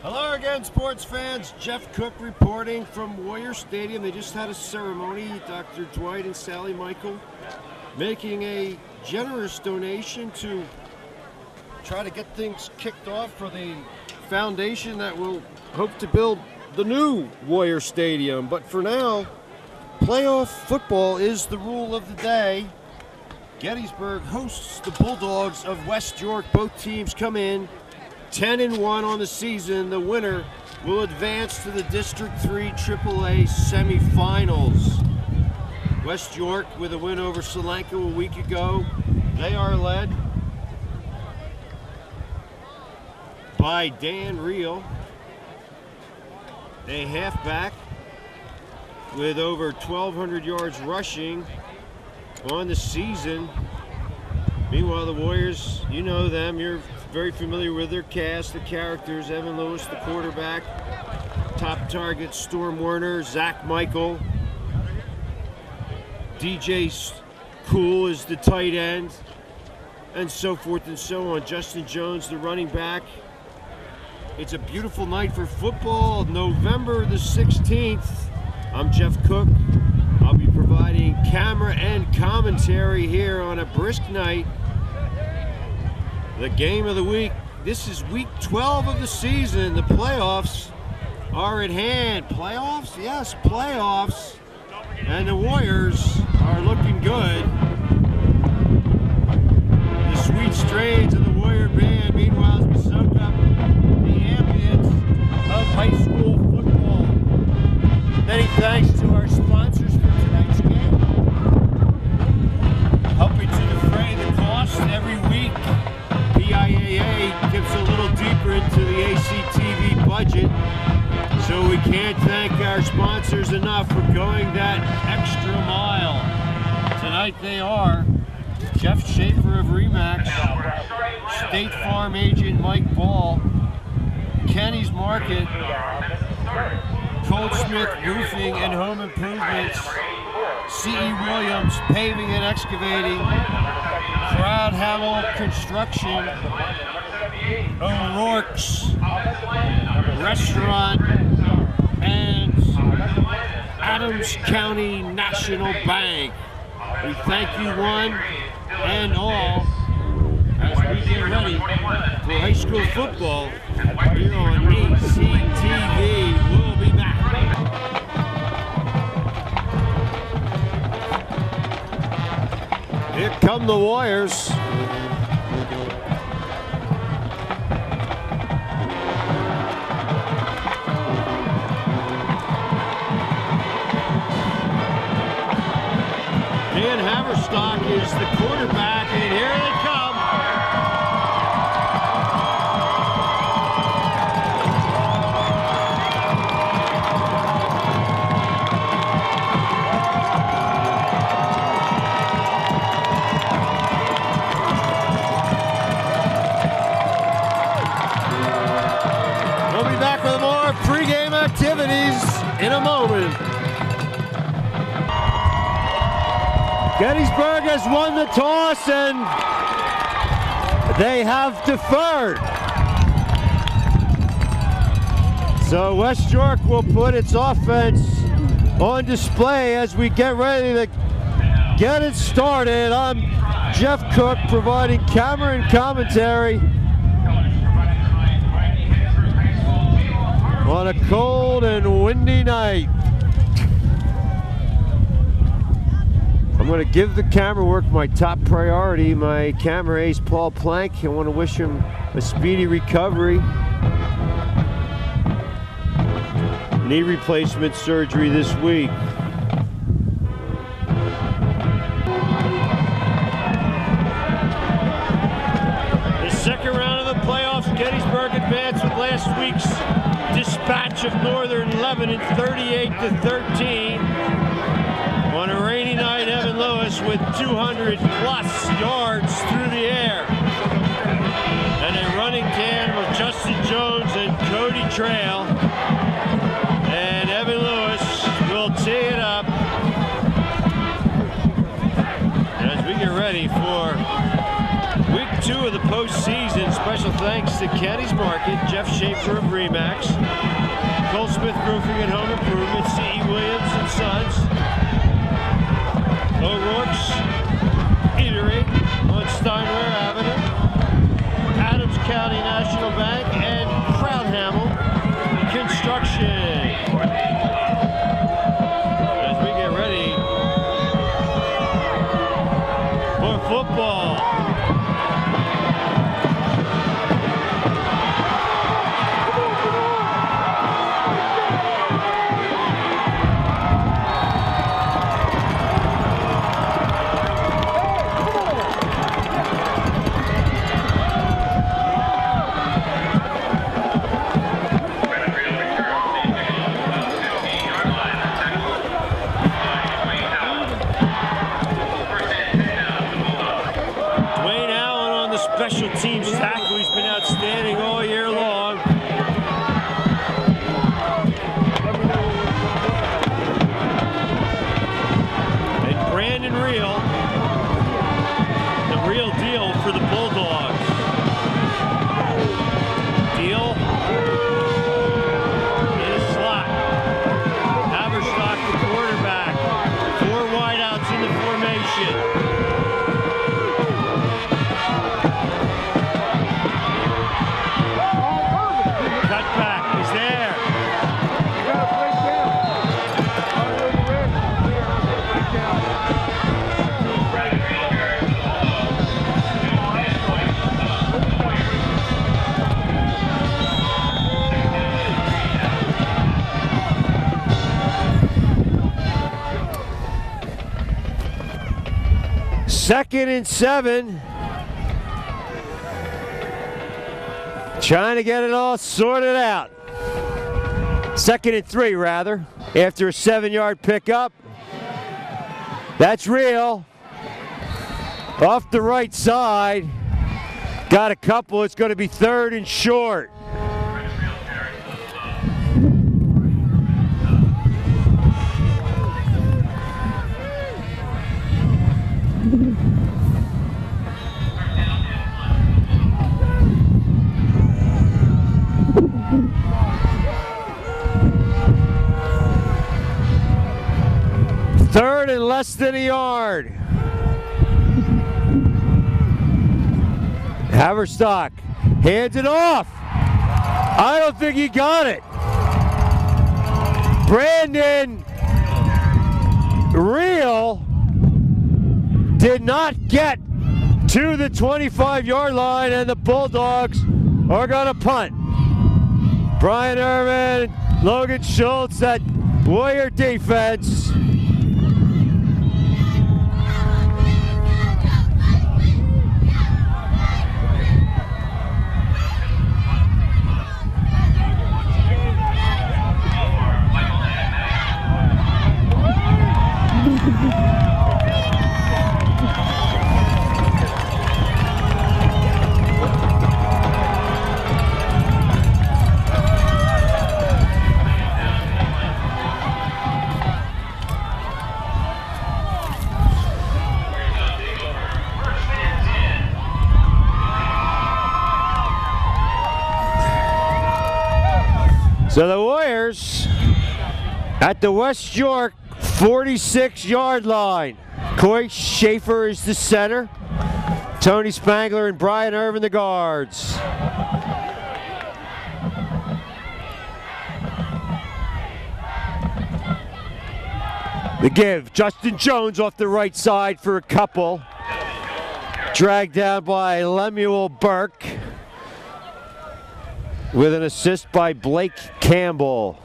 Hello again, sports fans. Jeff Cook reporting from Warrior Stadium. They just had a ceremony. Dr. Dwight and Sally Michael making a generous donation to try to get things kicked off for the foundation that will hope to build the new Warrior Stadium. But for now, playoff football is the rule of the day. Gettysburg hosts the Bulldogs of West York. Both teams come in 10-1 on the season. The winner will advance to the District 3 AAA semifinals. West York with a win over Solanco a week ago. They are led by Dan Reel, a halfback with over 1,200 yards rushing on the season. Meanwhile, the Warriors, you know them, you're very familiar with their cast, the characters. Evan Lewis, the quarterback. Top targets, Storm Werner, Zach Michael. DJ Cool is the tight end, and so forth and so on. Justin Jones, the running back. It's a beautiful night for football, November the 16th. I'm Jeff Cook. I'll be providing camera and commentary here on a brisk night. The game of the week. This is week 12 of the season. The playoffs are at hand. Playoffs? Yes, playoffs. And the Warriors are looking good. The sweet strains of the Warrior band, meanwhile, as we soak up the ambience of high school football. Many thanks to our sponsors for tonight's game. Helping to defray the cost every week. PIAA gets a little deeper into the ACTV budget, so we can't thank our sponsors enough for going that extra mile. Tonight they are Jeff Schaefer of Remax, State Farm agent Mike Ball, Kenny's Market, Goldsmith Roofing and Home Improvements, C.E. Williams Paving and Excavating, Crowd Hamill Construction, O'Rourke's Restaurant, and Adams County National Bank. We thank you one and all as we get ready for high school football here on ACTV. We'll be back. Here come the Warriors. Dan Haverstock is the quarterback, and here they come. We'll be back with more pregame activities in a moment. Gettysburg has won the toss and they have deferred. So West York will put its offense on display as we get ready to get it started. I'm Jeff Cook providing camera and commentary on a cold and windy night. I'm going to give the camera work my top priority. My camera ace, Paul Plank. I want to wish him a speedy recovery. Knee replacement surgery this week. The second round of the playoffs, Gettysburg advanced with last week's dispatch of Northern Lebanon 38-13. On a rainy night, Evan Lewis with 200-plus yards through the air. And a running tandem of Justin Jones and Cody Trail. And Evan Lewis will tee it up as we get ready for week 2 of the postseason. Special thanks to Kenny's Market, Jeff Schaefer of Remax, Goldsmith Roofing and Home Improvement, C.E. Williams and Sons, O'Rourke's Eatery on Steinway Avenue, Adams County National Bank, and Crownhamel Construction. As we get ready for football. Special teams tackle, he's been outstanding all year long. And Brandon Reel, the real deal for the Bulldogs. Deal in a slot. Haverstock, the quarterback. 4 wideouts in the formation. Second and 7. Trying to get it all sorted out. Second and 3, rather, after a 7-yard pickup. That's real. Off the right side. Got a couple. It's going to be 3rd and short. Third and less than a yard. Haverstock hands it off. I don't think he got it. Brandon Reel did not get to the 25-yard line, and the Bulldogs are going to punt. Brian Irvin, Logan Schultz, that Warrior defense. So the Warriors at the West York 46-yard line. Coy Schaefer is the center. Tony Spangler and Brian Irvin the guards. The give, Justin Jones off the right side for a couple. Dragged down by Lemuel Burke, with an assist by Blake Campbell.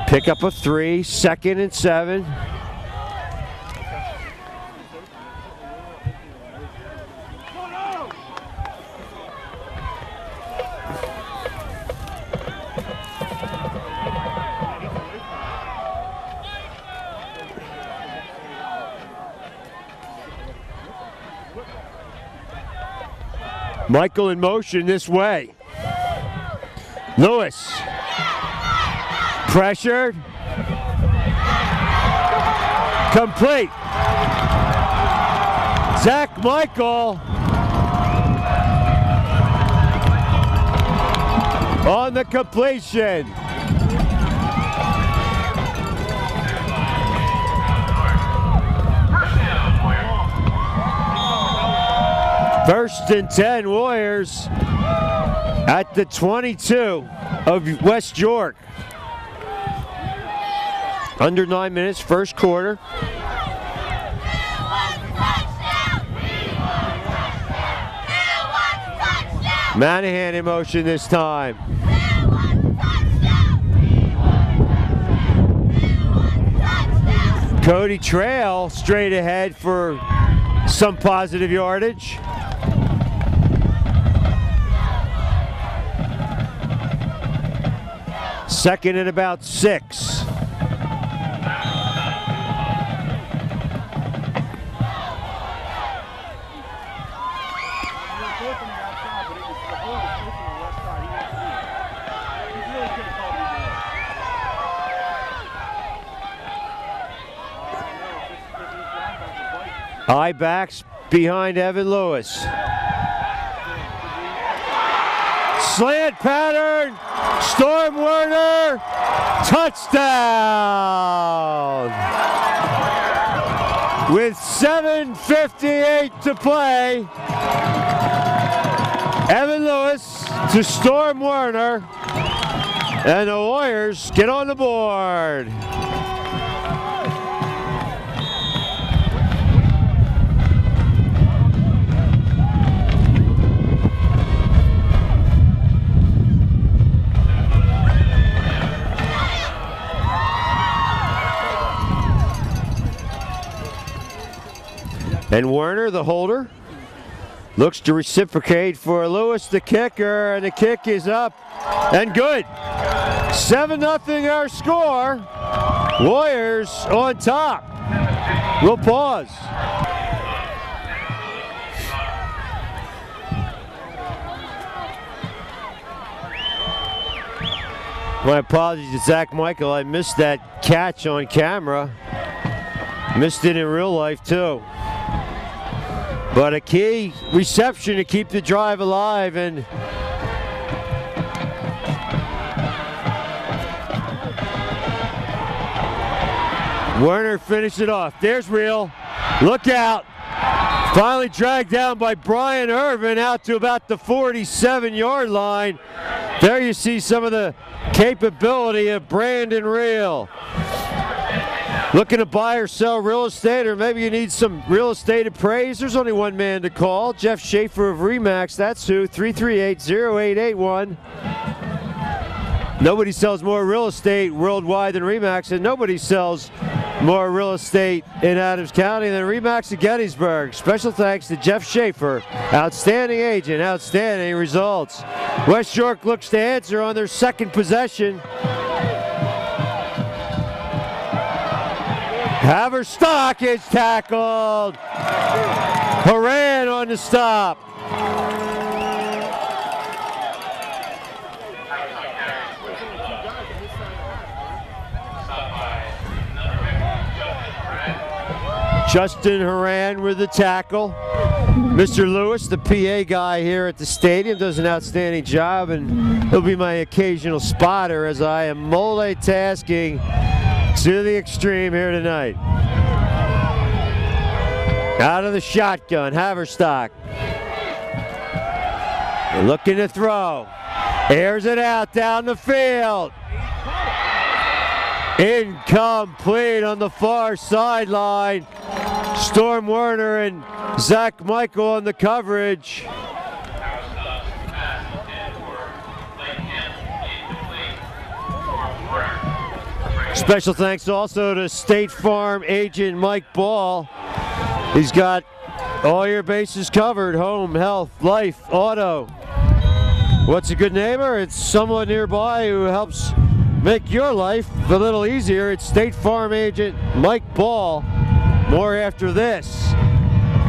Pick up a 3, 2nd and 7. Michael in motion this way. Lewis. Pressured. Complete. Zach Michael on the completion. First and 10 Warriors at the 22 of West York. Under 9 minutes, first quarter. Manahan in motion this time. Cody Trail straight ahead for some positive yardage. Second and about 6. Eye backs behind Evan Lewis. Slant pattern, Storm Werner, touchdown! With 7:58 to play, Evan Lewis to Storm Werner, and the Warriors get on the board. And Werner, the holder, looks to reciprocate for Lewis, the kicker, and the kick is up and good. 7-0 our score. Warriors on top. We'll pause. My apologies to Zach Michael. I missed that catch on camera. Missed it in real life too. But a key reception to keep the drive alive, and Werner finished it off. There's Real. Look out. Finally dragged down by Brian Irvin out to about the 47-yard line. There you see some of the capability of Brandon Real. Looking to buy or sell real estate, or maybe you need some real estate appraised? There's only one man to call, Jeff Schaefer of RE/MAX. That's who, 338-0881. Nobody sells more real estate worldwide than RE/MAX, and nobody sells more real estate in Adams County than RE/MAX of Gettysburg. Special thanks to Jeff Schaefer, outstanding agent, outstanding results. West York looks to answer on their second possession. Haverstock is tackled. Horan on the stop. Justin Horan with the tackle. Mr. Lewis, the PA guy here at the stadium, does an outstanding job, and he'll be my occasional spotter as I am multitasking to the extreme here tonight. Out of the shotgun, Haverstock. Looking to throw. Airs it out down the field. Incomplete on the far sideline. Storm Werner and Zach Michael on the coverage. Special thanks also to State Farm agent Mike Ball. He's got all your bases covered: home, health, life, auto. What's a good neighbor? It's someone nearby who helps make your life a little easier. It's State Farm agent Mike Ball. More after this.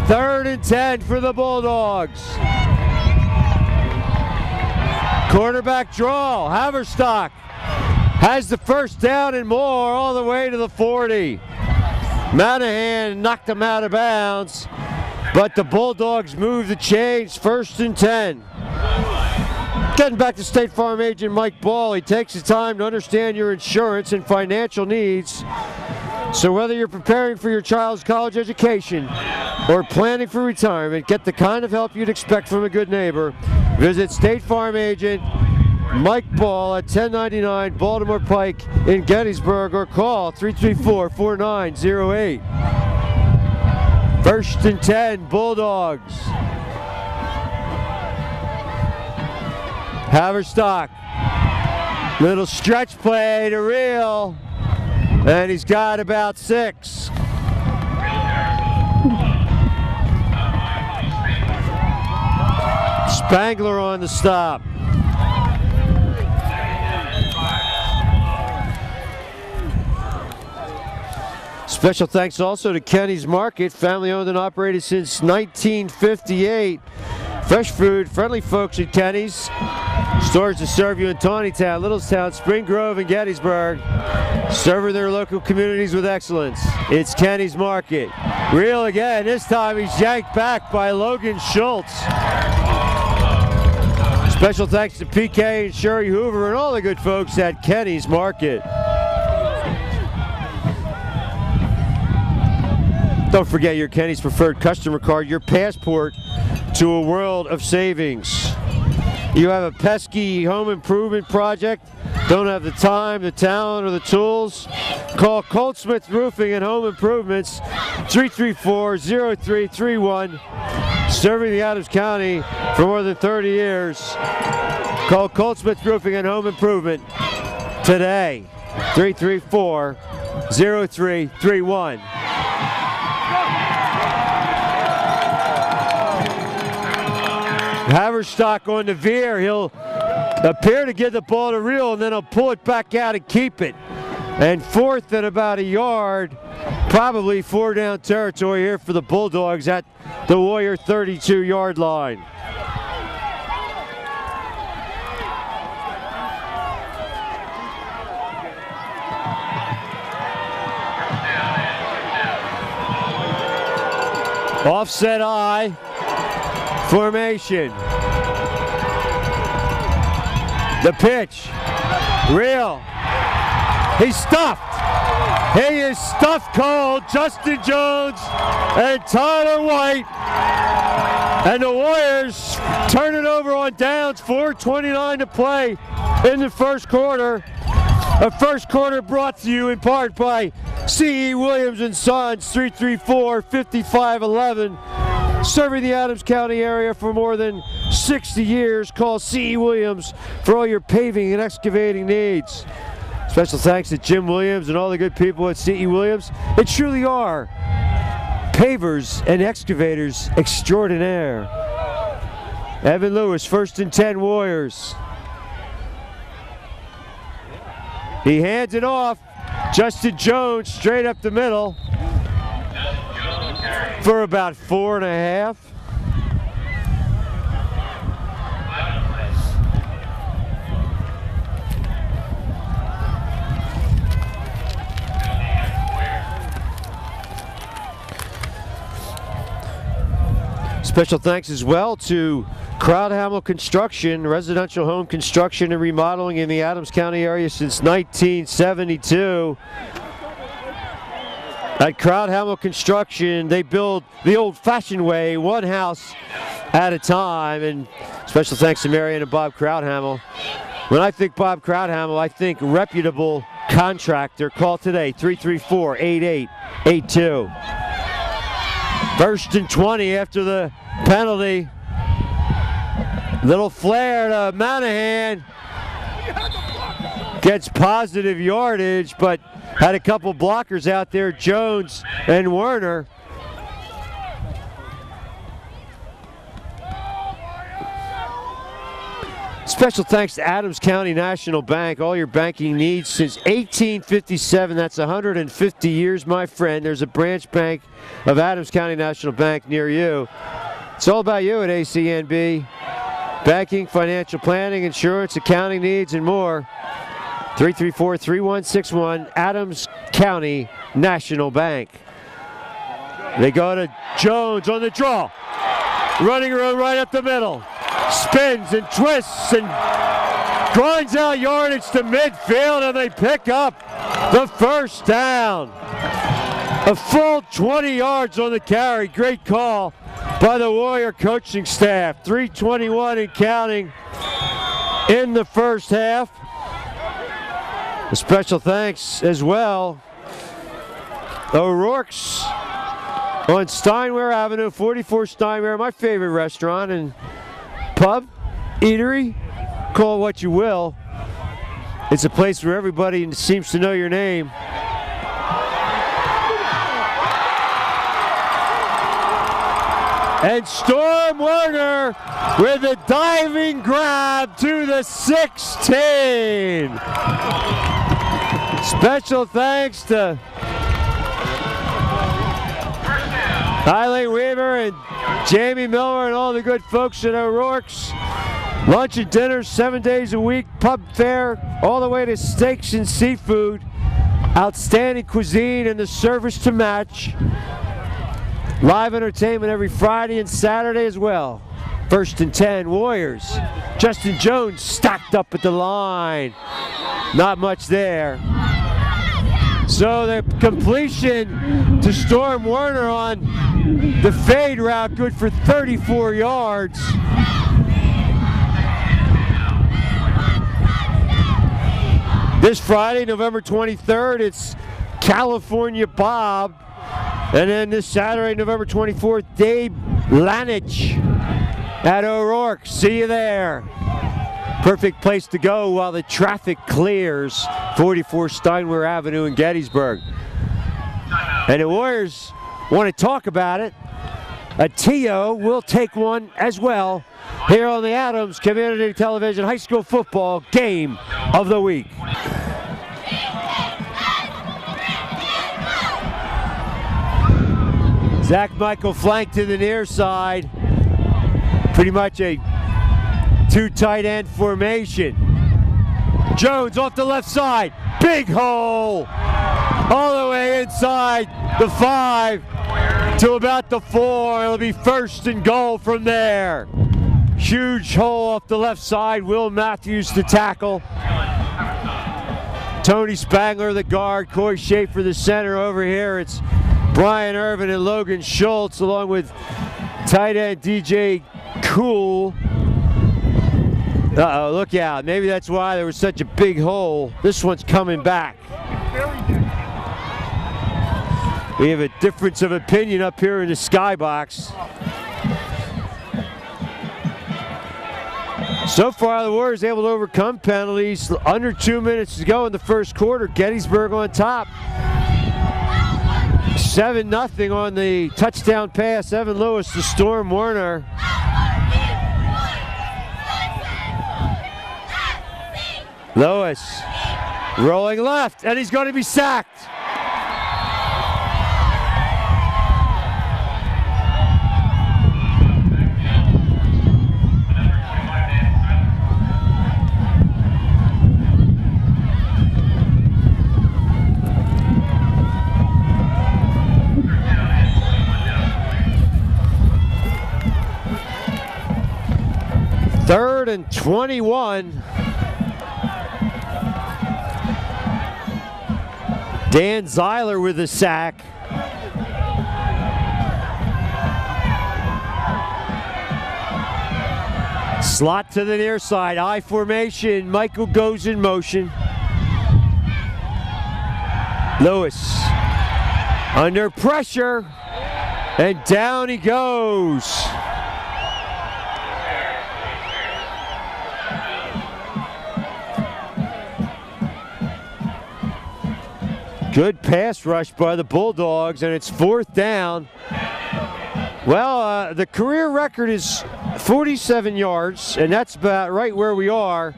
3rd and 10 for the Bulldogs. Quarterback draw. Haverstock has the first down and more all the way to the 40. Manahan knocked him out of bounds. but the Bulldogs move the chains, 1st and 10. Getting back to State Farm agent Mike Ball, he takes his time to understand your insurance and financial needs. So whether you're preparing for your child's college education or planning for retirement, get the kind of help you'd expect from a good neighbor. Visit State Farm agent Mike Ball at 1099 Baltimore Pike in Gettysburg or call 334-4908. 1st and 10, Bulldogs. Haverstock, little stretch play to Reel, and he's got about 6. Spangler on the stop. Special thanks also to Kenny's Market, family owned and operated since 1958. Fresh food, friendly folks at Kenny's. Stores to serve you in Tawnytown, Littlestown, Spring Grove, and Gettysburg. Serving their local communities with excellence. It's Kenny's Market. Reel again, this time he's yanked back by Logan Schultz. Special thanks to PK and Sherry Hoover and all the good folks at Kenny's Market. Don't forget your Kenny's Preferred Customer Card, your passport to a world of savings. You have a pesky home improvement project, don't have the time, the talent, or the tools? Call Colt Smith Roofing and Home Improvements, 334-0331. Serving the Adams County for more than 30 years. Call Colt Smith Roofing and Home Improvement today, 334-0331. Haverstock on the veer. He'll appear to get the ball to Reel, and then he'll pull it back out and keep it. And 4th and about a yard, probably 4 down territory here for the Bulldogs at the Warrior 32-yard line. Offset I formation. The pitch. Reel. He's stuffed. He is stuffed cold. Justin Jones and Tyler White. And the Warriors turn it over on downs. 4:29 to play in the first quarter. A first quarter brought to you in part by C.E. Williams & Sons, 334-5511. Serving the Adams County area for more than 60 years. Call C.E. Williams for all your paving and excavating needs. Special thanks to Jim Williams and all the good people at C.E. Williams. They truly are pavers and excavators extraordinaire. Evan Lewis, 1st and 10 Warriors. He hands it off. Justin Jones straight up the middle for about 4.5. Special thanks as well to Crowdhamel Construction, residential home construction and remodeling in the Adams County area since 1972. At Crowdhamel Construction, they build the old-fashioned way, one house at a time. And special thanks to Marion and Bob Crowdhamel. When I think Bob Crowdhamel, I think reputable contractor. Call today, 334-8882. 1st and 20 after the penalty. Little flare to Monahan. Gets positive yardage, but had a couple blockers out there, Jones and Werner. Special thanks to Adams County National Bank. All your banking needs since 1857. That's 150 years, my friend. There's a branch bank of Adams County National Bank near you. It's all about you at ACNB. Banking, financial planning, insurance, accounting needs, and more. 334-3161, Adams County National Bank. They go to Jones on the draw. Running around right up the middle. Spins and twists and grinds out yardage to midfield, and they pick up the first down. A full 20 yards on the carry. Great call by the Warrior coaching staff. 3:21 and counting in the first half. A special thanks as well. O'Rourke's on Steinware Avenue, 44 Steinware, my favorite restaurant and pub, eatery, call it what you will. It's a place where everybody seems to know your name. And Storm Werner with a diving grab to the 16. Special thanks to Eileen Weaver and Jamie Miller and all the good folks at O'Rourke's. Lunch and dinner 7 days a week, pub fare, all the way to steaks and seafood. Outstanding cuisine and the service to match. Live entertainment every Friday and Saturday as well. 1st and 10, Warriors. Justin Jones stacked up at the line. Not much there. So the completion to Storm Werner on the fade route, good for 34 yards. This Friday, November 23rd, it's California Bob. And then this Saturday, November 24th, Dave Lanich at O'Rourke. See you there. Perfect place to go while the traffic clears. 44 Steinware Avenue in Gettysburg. And the Warriors want to talk about it. A TO will take one as well here on the Adams Community Television High School Football Game of the Week. Zach Michael flanked to the near side. Pretty much a two tight end formation. Jones off the left side. Big hole. All the way inside the 5 to about the 4. It'll be 1st and goal from there. Huge hole off the left side. Will Matthews to tackle. Tony Spangler the guard. Corey Schaefer the center. Over here it's Brian Irvin and Logan Schultz along with tight end DJ Cool. Uh-oh, look out. Maybe that's why there was such a big hole. This one's coming back. We have a difference of opinion up here in the skybox. So far, the Warriors able to overcome penalties. Under 2 minutes to go in the first quarter. Gettysburg on top. 7-0 on the touchdown pass. Evan Lewis to Storm Werner. Lewis rolling left, and he's going to be sacked. Third and 21. Dan Zeiler with the sack. Slot to the near side, I formation. Michael goes in motion. Lewis under pressure, and down he goes. Good pass rush by the Bulldogs, and it's 4th down. Well, the career record is 47 yards, and that's about right where we are.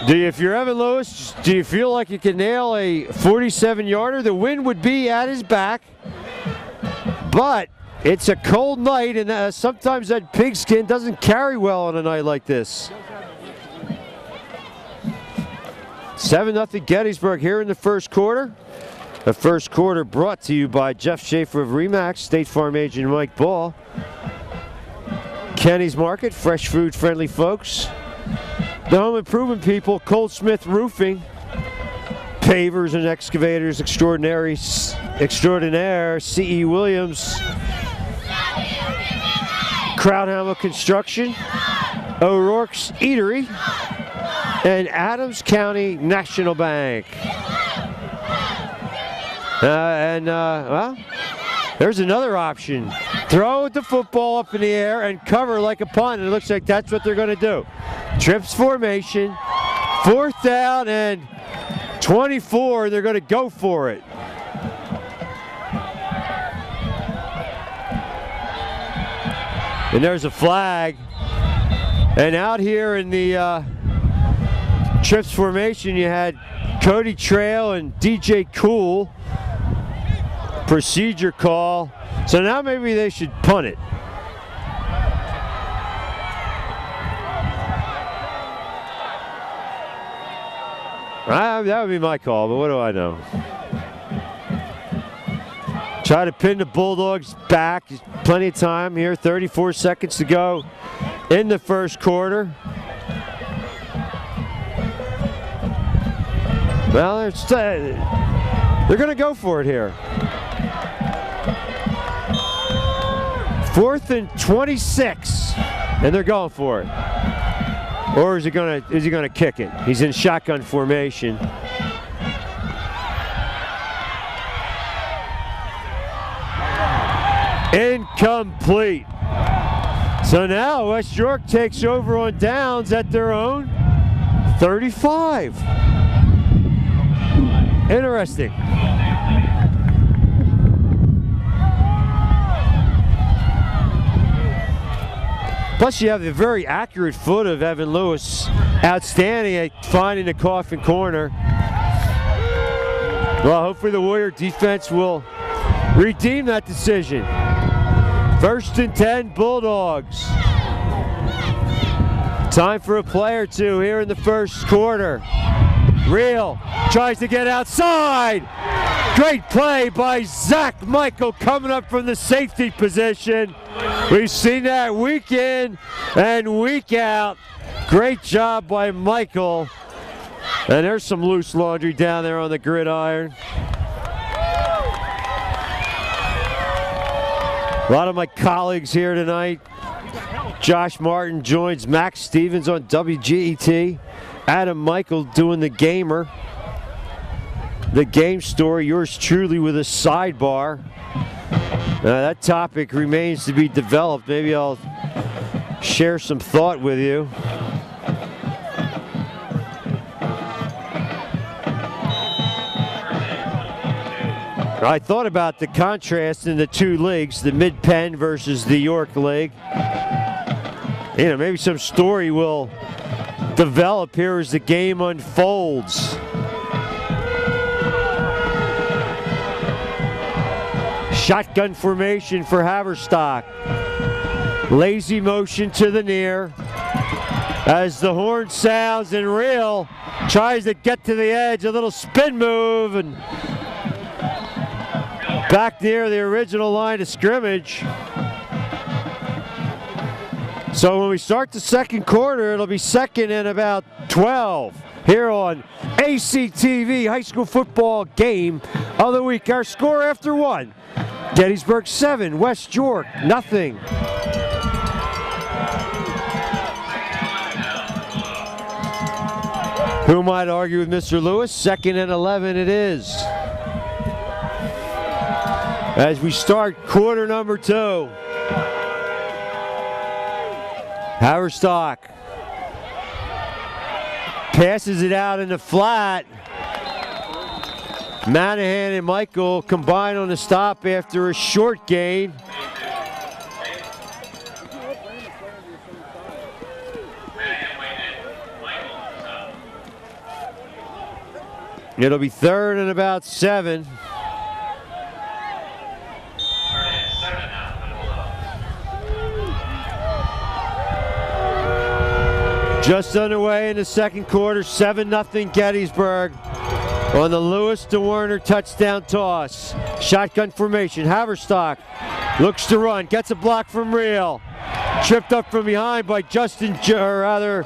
If you're Evan Lewis, do you feel like you can nail a 47-yarder? The wind would be at his back, but it's a cold night, and sometimes that pigskin doesn't carry well on a night like this. 7-0 Gettysburg here in the first quarter. The first quarter brought to you by Jeff Schaefer of Remax, State Farm agent Mike Ball. Kenny's Market, fresh food friendly folks. The home improvement people, Cold Smith Roofing. Pavers and excavators extraordinaire, C.E. Williams. Crowdhammer Construction, O'Rourke's Eatery, and Adams County National Bank. Well, there's another option. Throw the football up in the air and cover like a punt. It looks like that's what they're going to do. Trips formation, 4th down and 24. They're going to go for it. And there's a flag. And out here in the trips formation, you had Cody Trail and DJ Cool. Procedure call. So now maybe they should punt it. That would be my call, but what do I know? Try to pin the Bulldogs back. Plenty of time here. 34 seconds to go in the first quarter. Well, they're going to go for it here. 4th and 26, and they're going for it. Or is he gonna kick it? He's in shotgun formation. Incomplete. So now West York takes over on downs at their own 35. Interesting. Plus, you have the very accurate foot of Evan Lewis. Outstanding at finding the coffin corner. Well, hopefully the Warrior defense will redeem that decision. 1st and 10, Bulldogs. Time for a play or two here in the first quarter. Real tries to get outside. Great play by Zach Michael coming up from the safety position. We've seen that week in and week out. Great job by Michael. And there's some loose laundry down there on the gridiron. A lot of my colleagues here tonight. Josh Martin joins Max Stevens on WGET. Adam Michael doing the gamer. The game story, yours truly with a sidebar. That topic remains to be developed. Maybe I'll share some thought with you. I thought about the contrast in the two leagues, the Mid-Penn versus the York League. You know, maybe some story will develop here as the game unfolds. Shotgun formation for Haverstock. Lazy motion to the near. As the horn sounds and Real tries to get to the edge, a little spin move and back near the original line of scrimmage. So when we start the second quarter, it'll be 2nd and about 12 here on ACTV High School Football Game of the Week. Our score after 1. Gettysburg 7, West York nothing. Who might argue with Mr. Lewis? 2nd and 11 it is. As we start quarter number 2. Haverstock passes it out in the flat. Manahan and Michael combine on the stop after a short gain. It'll be 3rd and about 7. Just underway in the second quarter, 7-0 Gettysburg. on the Lewis to Werner touchdown toss. Shotgun formation. Haverstock looks to run, gets a block from Real. Tripped up from behind by or rather,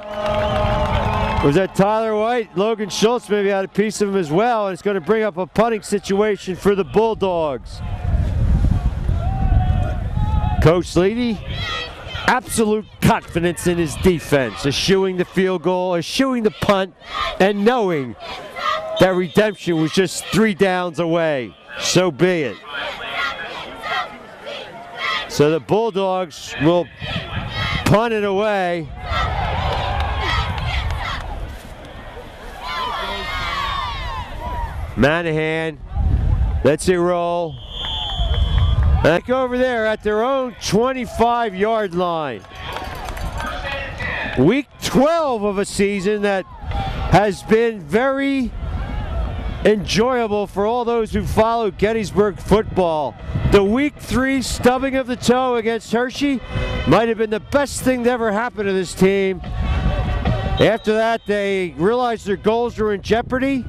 was that Tyler White? Logan Schultz maybe had a piece of him as well, and it's going to bring up a punting situation for the Bulldogs. Coach Leedy, absolute confidence in his defense, eschewing the field goal, eschewing the punt, and knowing that redemption was just 3 downs away. So be it. So the Bulldogs will punt it away. Manahan lets it roll. Back over there at their own 25-yard line. Week 12 of a season that has been very enjoyable for all those who follow Gettysburg football. The Week 3 stubbing of the toe against Hershey might have been the best thing to ever happen to this team. After that, they realized their goals were in jeopardy.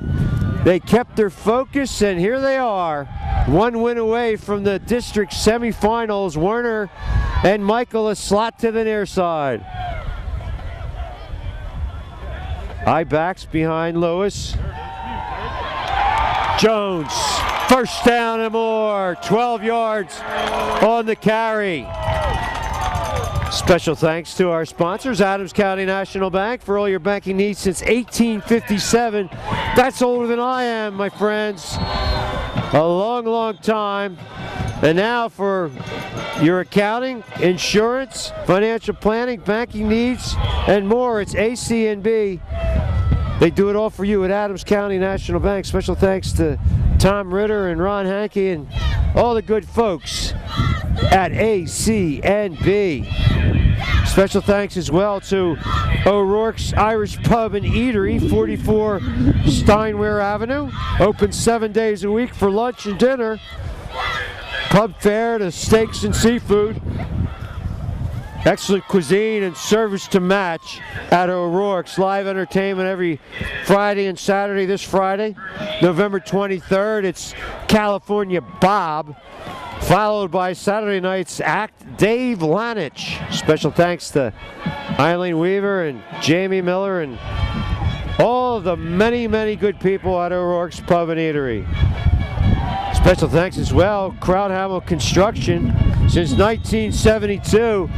They kept their focus, and here they are. 1 win away from the district semifinals. Werner and Michael a slot to the near side. High backs behind Lewis. Jones, first down and more. 12 yards on the carry. Special thanks to our sponsors, Adams County National Bank, for all your banking needs since 1857. That's older than I am, my friends. A long, long time. And now for your accounting, insurance, financial planning, banking needs, and more, it's AC&B. They do it all for you at Adams County National Bank. Special thanks to Tom Ritter and Ron Hankey and all the good folks at AC&B. Special thanks as well to O'Rourke's Irish Pub and Eatery, 44 Steinware Avenue. Open 7 days a week for lunch and dinner. Pub fare to steaks and seafood. Excellent cuisine and service to match at O'Rourke's. Live entertainment every Friday and Saturday. This Friday, November 23rd, it's California Bob, followed by Saturday night's act, Dave Lanich. Special thanks to Eileen Weaver and Jamie Miller and all of the many, many good people at O'Rourke's Pub and Eatery. Special thanks as well, Crownhamel Construction, since 1972.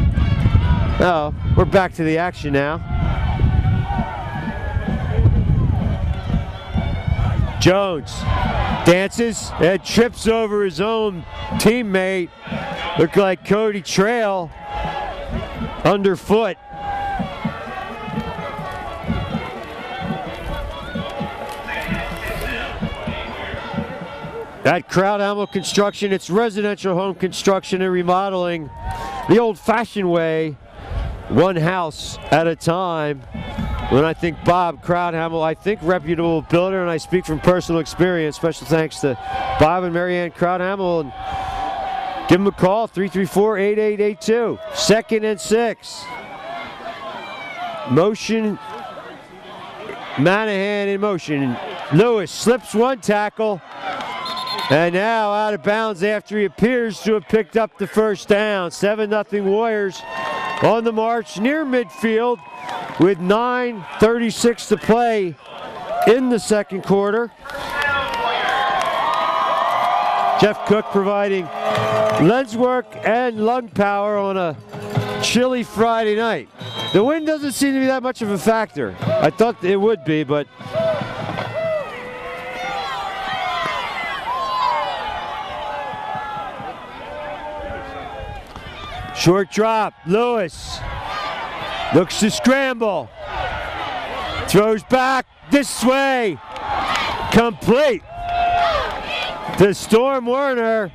Oh, we're back to the action now. Jones dances and trips over his own teammate. Looked like Cody Trail underfoot. At Crownhamel Construction, it's residential home construction and remodeling the old-fashioned way, one house at a time. When I think Bob Crownhamel, I think reputable builder, and I speak from personal experience. Special thanks to Bob and Marianne Crownhamel, and give them a call, 334-8882. 2nd and 6. Motion, Manahan in motion. Lewis slips one tackle, and now out of bounds after he appears to have picked up the first down. 7-0 Warriors on the march near midfield with 9:36 to play in the second quarter. Jeff Cook providing lens work and lung power on a chilly Friday night. The wind doesn't seem to be that much of a factor. I thought it would be, but short drop, Lewis looks to scramble, throws back this way, complete to Storm Werner.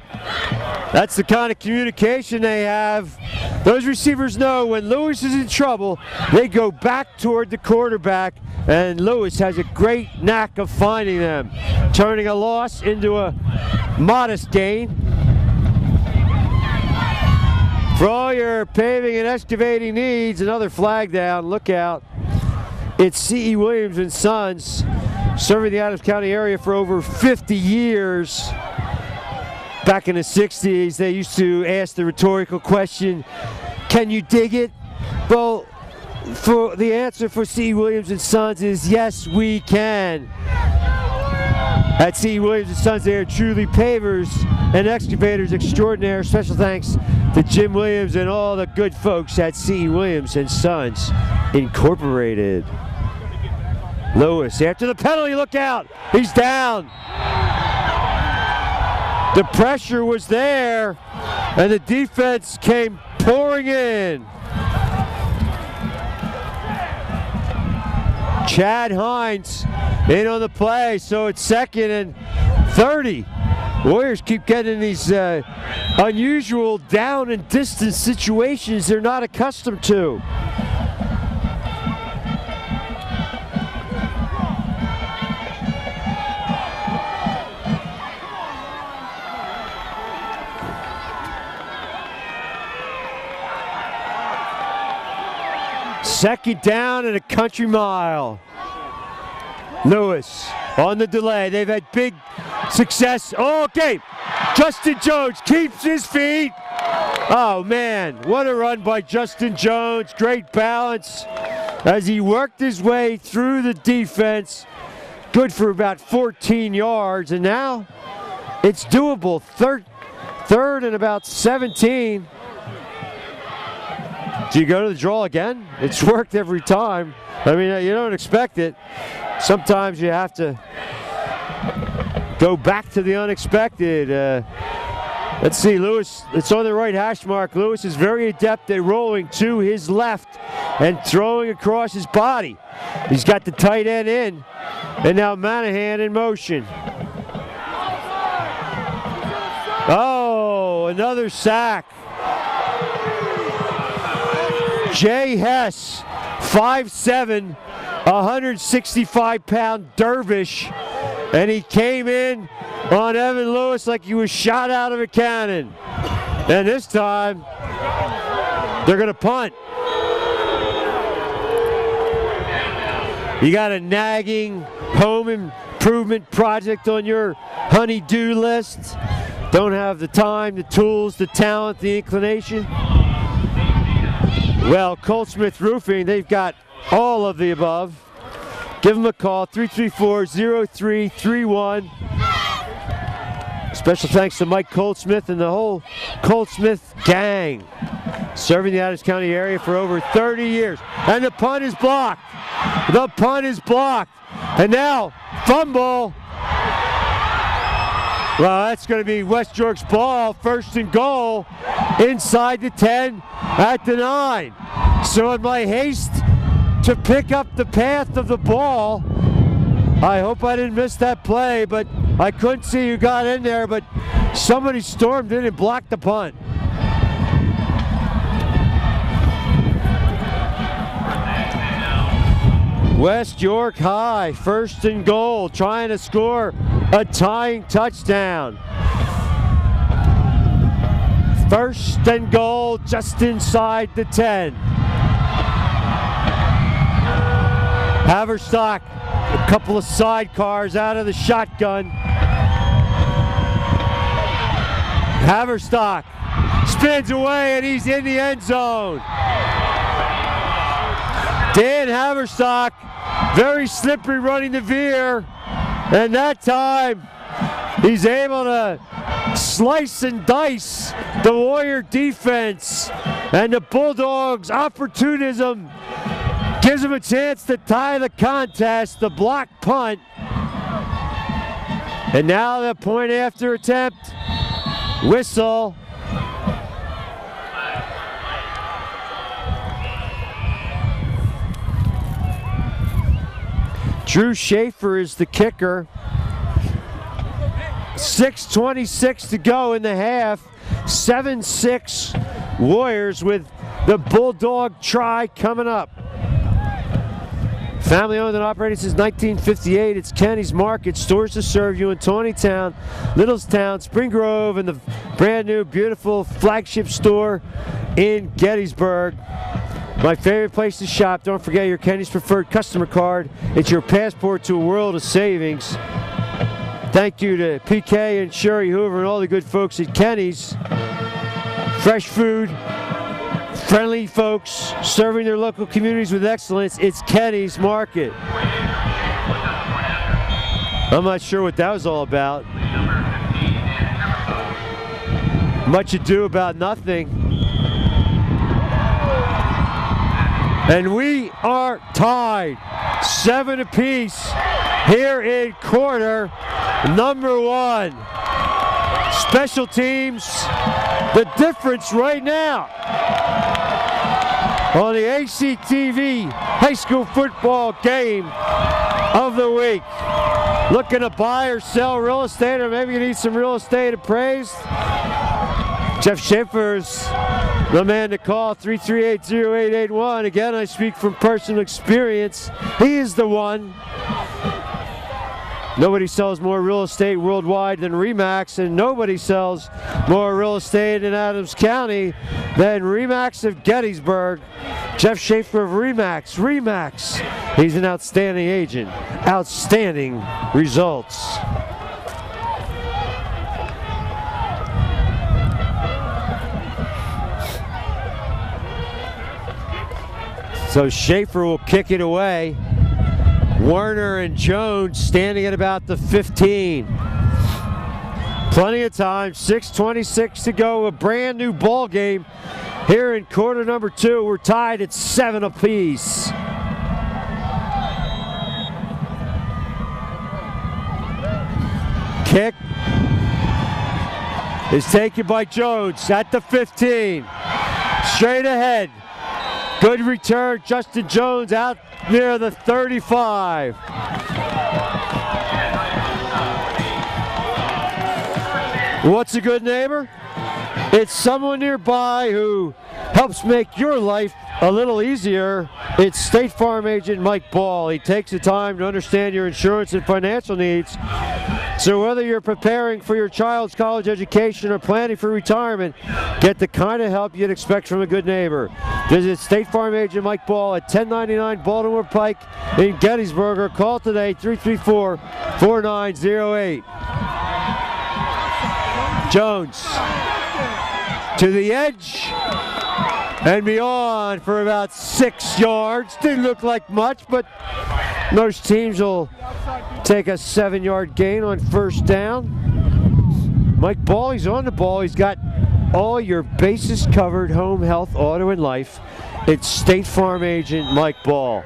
That's the kind of communication they have. Those receivers know when Lewis is in trouble, they go back toward the quarterback, and Lewis has a great knack of finding them, turning a loss into a modest gain. For all your paving and excavating needs, another flag down, look out. It's C.E. Williams and Sons serving the Adams County area for over 50 years. Back in the 60s, they used to ask the rhetorical question, can you dig it? Well, for the answer for C. Williams and Sons is yes, we can. At C. Williams and Sons, they are truly pavers and excavators extraordinaire. Special thanks to Jim Williams and all the good folks at C. Williams and Sons Incorporated. Lewis, after the penalty, look out! He's down! The pressure was there, and the defense came pouring in. Chad Hines in on the play, so it's 2nd and 30. Warriors keep getting these unusual down and distance situations they're not accustomed to. Second down and a country mile. Lewis on the delay. They've had big success. Oh, okay. Justin Jones keeps his feet. Oh, man. What a run by Justin Jones. Great balance as he worked his way through the defense. Good for about 14 yards. And now it's doable. Third and about 17. Do you go to the draw again? It's worked every time. I mean, you don't expect it. Sometimes you have to go back to the unexpected. Let's see, Lewis, it's on the right hash mark. Lewis is very adept at rolling to his left and throwing across his body. He's got the tight end in, and now Manahan in motion. Oh, another sack. Jay Hess, 5'7", 165-pound dervish, and he came in on Evan Lewis like he was shot out of a cannon. And this time, they're going to punt. You got a nagging home improvement project on your honey-do list. Don't have the time, the tools, the talent, the inclination. Well, Colt Smith Roofing, they've got all of the above. Give them a call, 334-0331. Special thanks to Mike Coltsmith and the whole Coltsmith gang, serving the Adams County area for over 30 years. And the punt is blocked. The punt is blocked. And now, fumble. Well, that's going to be West York's ball, 1st and goal, inside the 10 at the 9. So in my haste to pick up the path of the ball, I hope I didn't miss that play, but I couldn't see who got in there, but somebody stormed in and blocked the punt. West York High, 1st and goal, trying to score a tying touchdown. 1st and goal, just inside the 10. Haverstock, a couple of sidecars out of the shotgun. Haverstock spins away and he's in the end zone. Dan Haverstock, very slippery running the veer, and that time he's able to slice and dice the Warrior defense, and the Bulldogs' opportunism gives him a chance to tie the contest, the block punt. And now the point after attempt, whistle. Drew Schaefer is the kicker. 6:26 to go in the half. 7-6 Warriors with the Bulldog try coming up. Family owned and operated since 1958. It's Kenny's Market. Stores to serve you in Tawnytown, Littlestown, Spring Grove, and the brand new beautiful flagship store in Gettysburg. My favorite place to shop. Don't forget your Kenny's Preferred customer card. It's your passport to a world of savings. Thank you to PK and Sherry Hoover and all the good folks at Kenny's. Fresh food, friendly folks, serving their local communities with excellence. It's Kenny's Market. I'm not sure what that was all about. Much ado about nothing. And we are tied 7 apiece here in quarter number 1. Special teams, the difference right now on the ACTV high school football game of the week. Looking to buy or sell real estate, or maybe you need some real estate appraised? Jeff Schaefer's the man to call, 338-0881. Again, I speak from personal experience. He is the one. Nobody sells more real estate worldwide than RE/MAX, and nobody sells more real estate in Adams County than RE/MAX of Gettysburg. Jeff Schaefer of RE/MAX. RE/MAX. He's an outstanding agent. Outstanding results. So Schaefer will kick it away. Werner and Jones standing at about the 15. Plenty of time, 6:26 to go, a brand new ball game here in quarter number 2. We're tied at 7 apiece. Kick is taken by Jones at the 15. Straight ahead. Good return, Justin Jones out near the 35. What's a good neighbor? It's someone nearby who helps make your life a little easier. It's State Farm agent Mike Ball. He takes the time to understand your insurance and financial needs. So whether you're preparing for your child's college education or planning for retirement, get the kind of help you'd expect from a good neighbor. Visit State Farm agent Mike Ball at 1099 Baltimore Pike in Gettysburg, or call today 334-4908. Jones to the edge and beyond for about 6 yards. Didn't look like much, but most teams will take a 7-yard gain on first down. Mike Ball, he's on the ball. He's got all your bases covered, home, health, auto, and life. It's State Farm agent Mike Ball.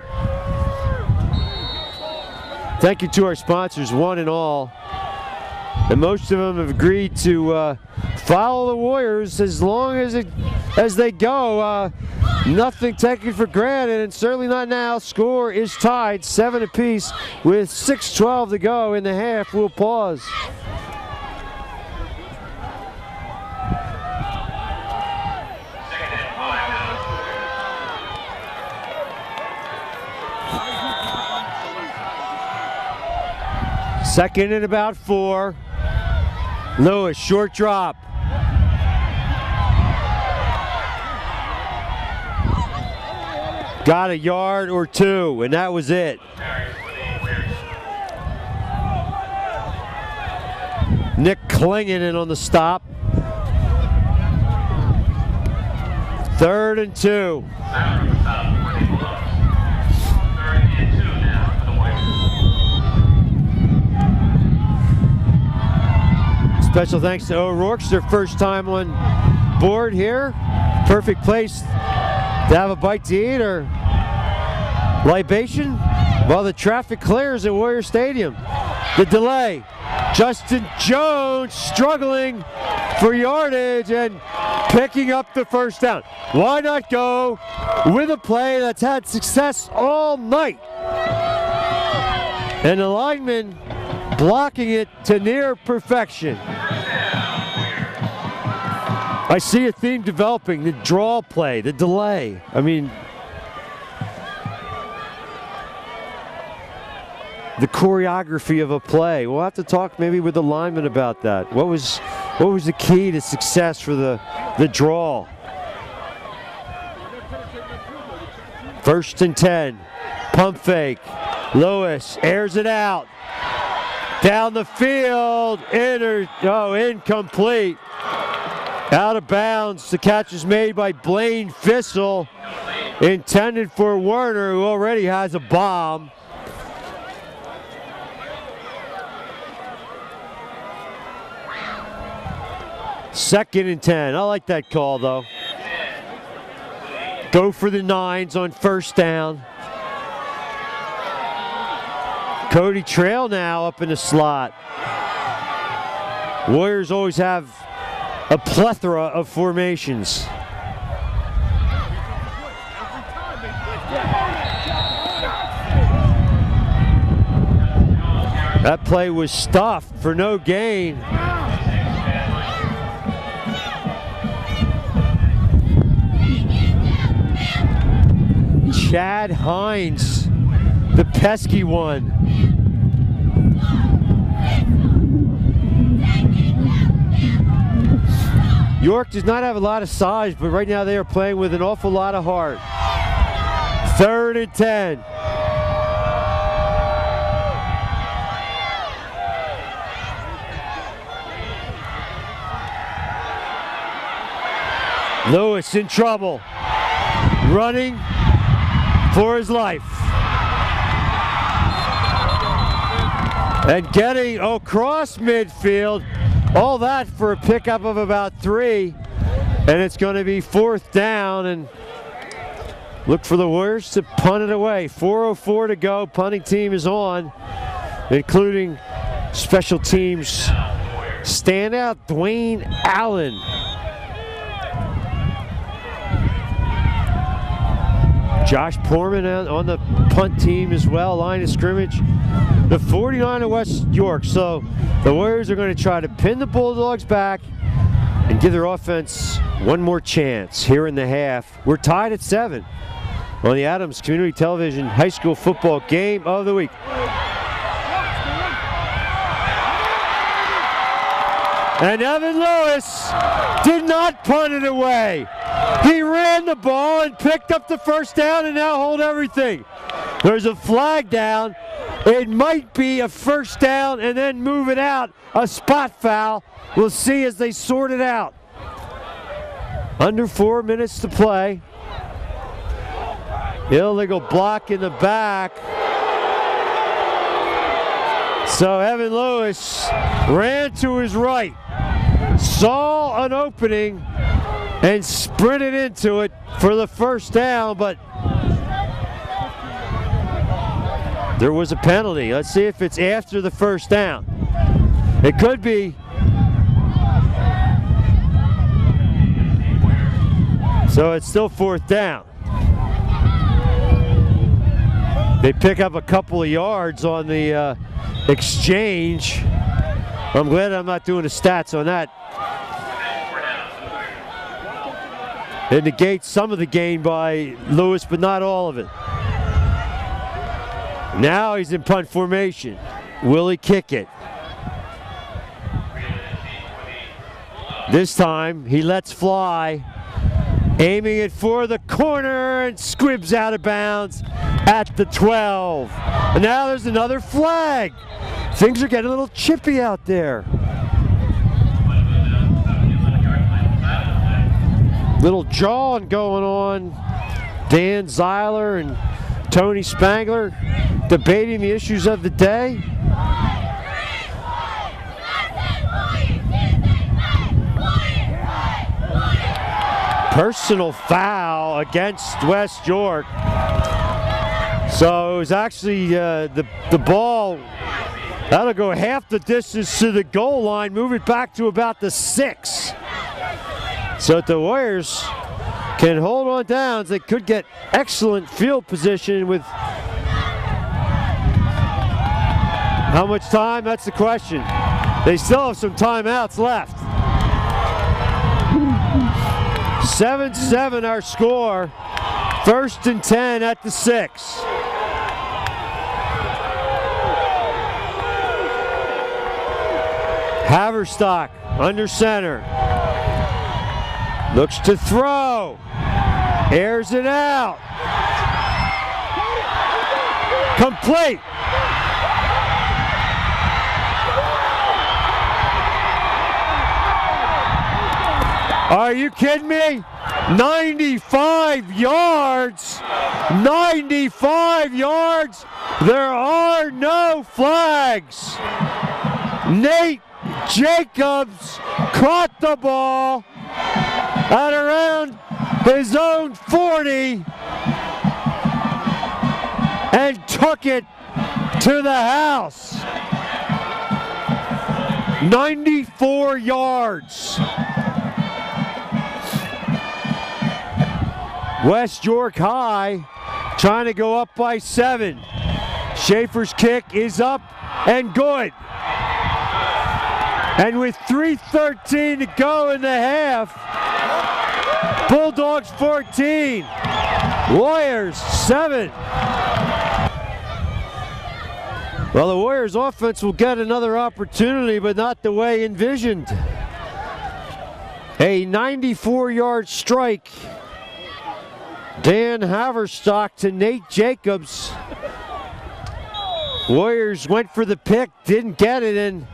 Thank you to our sponsors, one and all. And most of them have agreed to follow the Warriors as long as they go. Nothing taken for granted, and certainly not now. Score is tied 7 apiece with 6:12 to go in the half. We'll pause. Second and about 4. Lewis, short drop. Got a yard or 2, and that was it. Nick Klingon on the stop. 3rd and 2. Special thanks to O'Rourke's, their first time on board here. Perfect place to have a bite to eat or libation while the traffic clears at Warrior Stadium. The delay. Justin Jones struggling for yardage and picking up the first down. Why not go with a play that's had success all night? And the lineman blocking it to near perfection. I see a theme developing, the draw play, the delay. I mean, the choreography of a play. We'll have to talk maybe with the lineman about that. What was the key to success for the draw? First and 10. Pump fake. Lewis airs it out. Down the field. Incomplete. Out of bounds. The catch is made by Blaine Fissel. Intended for Werner, who already has a bomb. Second and 10. I like that call, though. Go for the 9s on first down. Cody Trail now up in the slot. Warriors always have a plethora of formations. That play was stuffed for no gain. Chad Hines, the pesky one. York does not have a lot of size, but right now they are playing with an awful lot of heart. Third and 10. Lewis in trouble, running for his life. And getting across midfield, all that for a pickup of about 3. And it's going to be fourth down, and look for the Warriors to punt it away. 4:04 to go, punting team is on, including special teams standout Dwayne Allen. Josh Portman on the punt team as well, line of scrimmage. The 49 of West York. So the Warriors are going to try to pin the Bulldogs back and give their offense one more chance here in the half. We're tied at 7 on the Adams Community Television High School Football Game of the Week. And Evan Lewis did not punt it away. He ran the ball and picked up the first down and now hold everything. There's a flag down. It might be a first down and then move it out. A spot foul. We'll see as they sort it out. Under 4 minutes to play. Illegal block in the back. So Evan Lewis ran to his right, saw an opening, and sprinted into it for the first down, but there was a penalty. Let's see if it's after the first down. It could be. So it's still fourth down. They pick up a couple of yards on the exchange. I'm glad I'm not doing the stats on that. It negates some of the gain by Lewis, but not all of it. Now he's in punt formation. Will he kick it? This time he lets fly, aiming it for the corner and squibs out of bounds at the 12. And now there's another flag. Things are getting a little chippy out there. Little jawing going on. Dan Zeiler and Tony Spangler debating the issues of the day. Personal foul against West York. So it was actually the ball, that'll go half the distance to the goal line, move it back to about the 6. So if the Warriors can hold on downs, they could get excellent field position with how much time? That's the question. They still have some timeouts left. 7-7 our score. First and 10 at the 6. Haverstock under center. Looks to throw. Airs it out. Complete. Are you kidding me? 95 yards. 95 yards. There are no flags. Nate Jacobs caught the ball at around his own 40 and took it to the house. 94 yards. West York High trying to go up by 7. Schaefer's kick is up and good. And with 3:13 to go in the half, Bulldogs 14, Warriors 7. Well, the Warriors offense will get another opportunity, but not the way envisioned. A 94-yard strike. Dan Haverstock to Nate Jacobs. Warriors went for the pick, didn't get it, and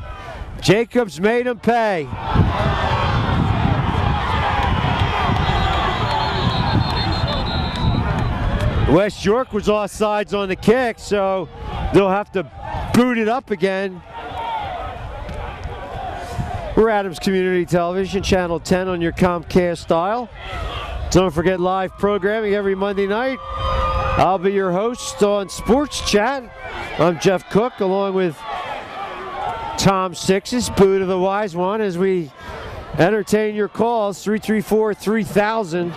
Jacobs made him pay. West York was offsides on the kick, so they'll have to boot it up again. We're Adams Community Television, Channel 10 on your Comcast dial. Don't forget live programming every Monday night. I'll be your host on Sports Chat. I'm Jeff Cook, along with Tom Sixes, Boot of the Wise One, as we entertain your calls, 334-3000.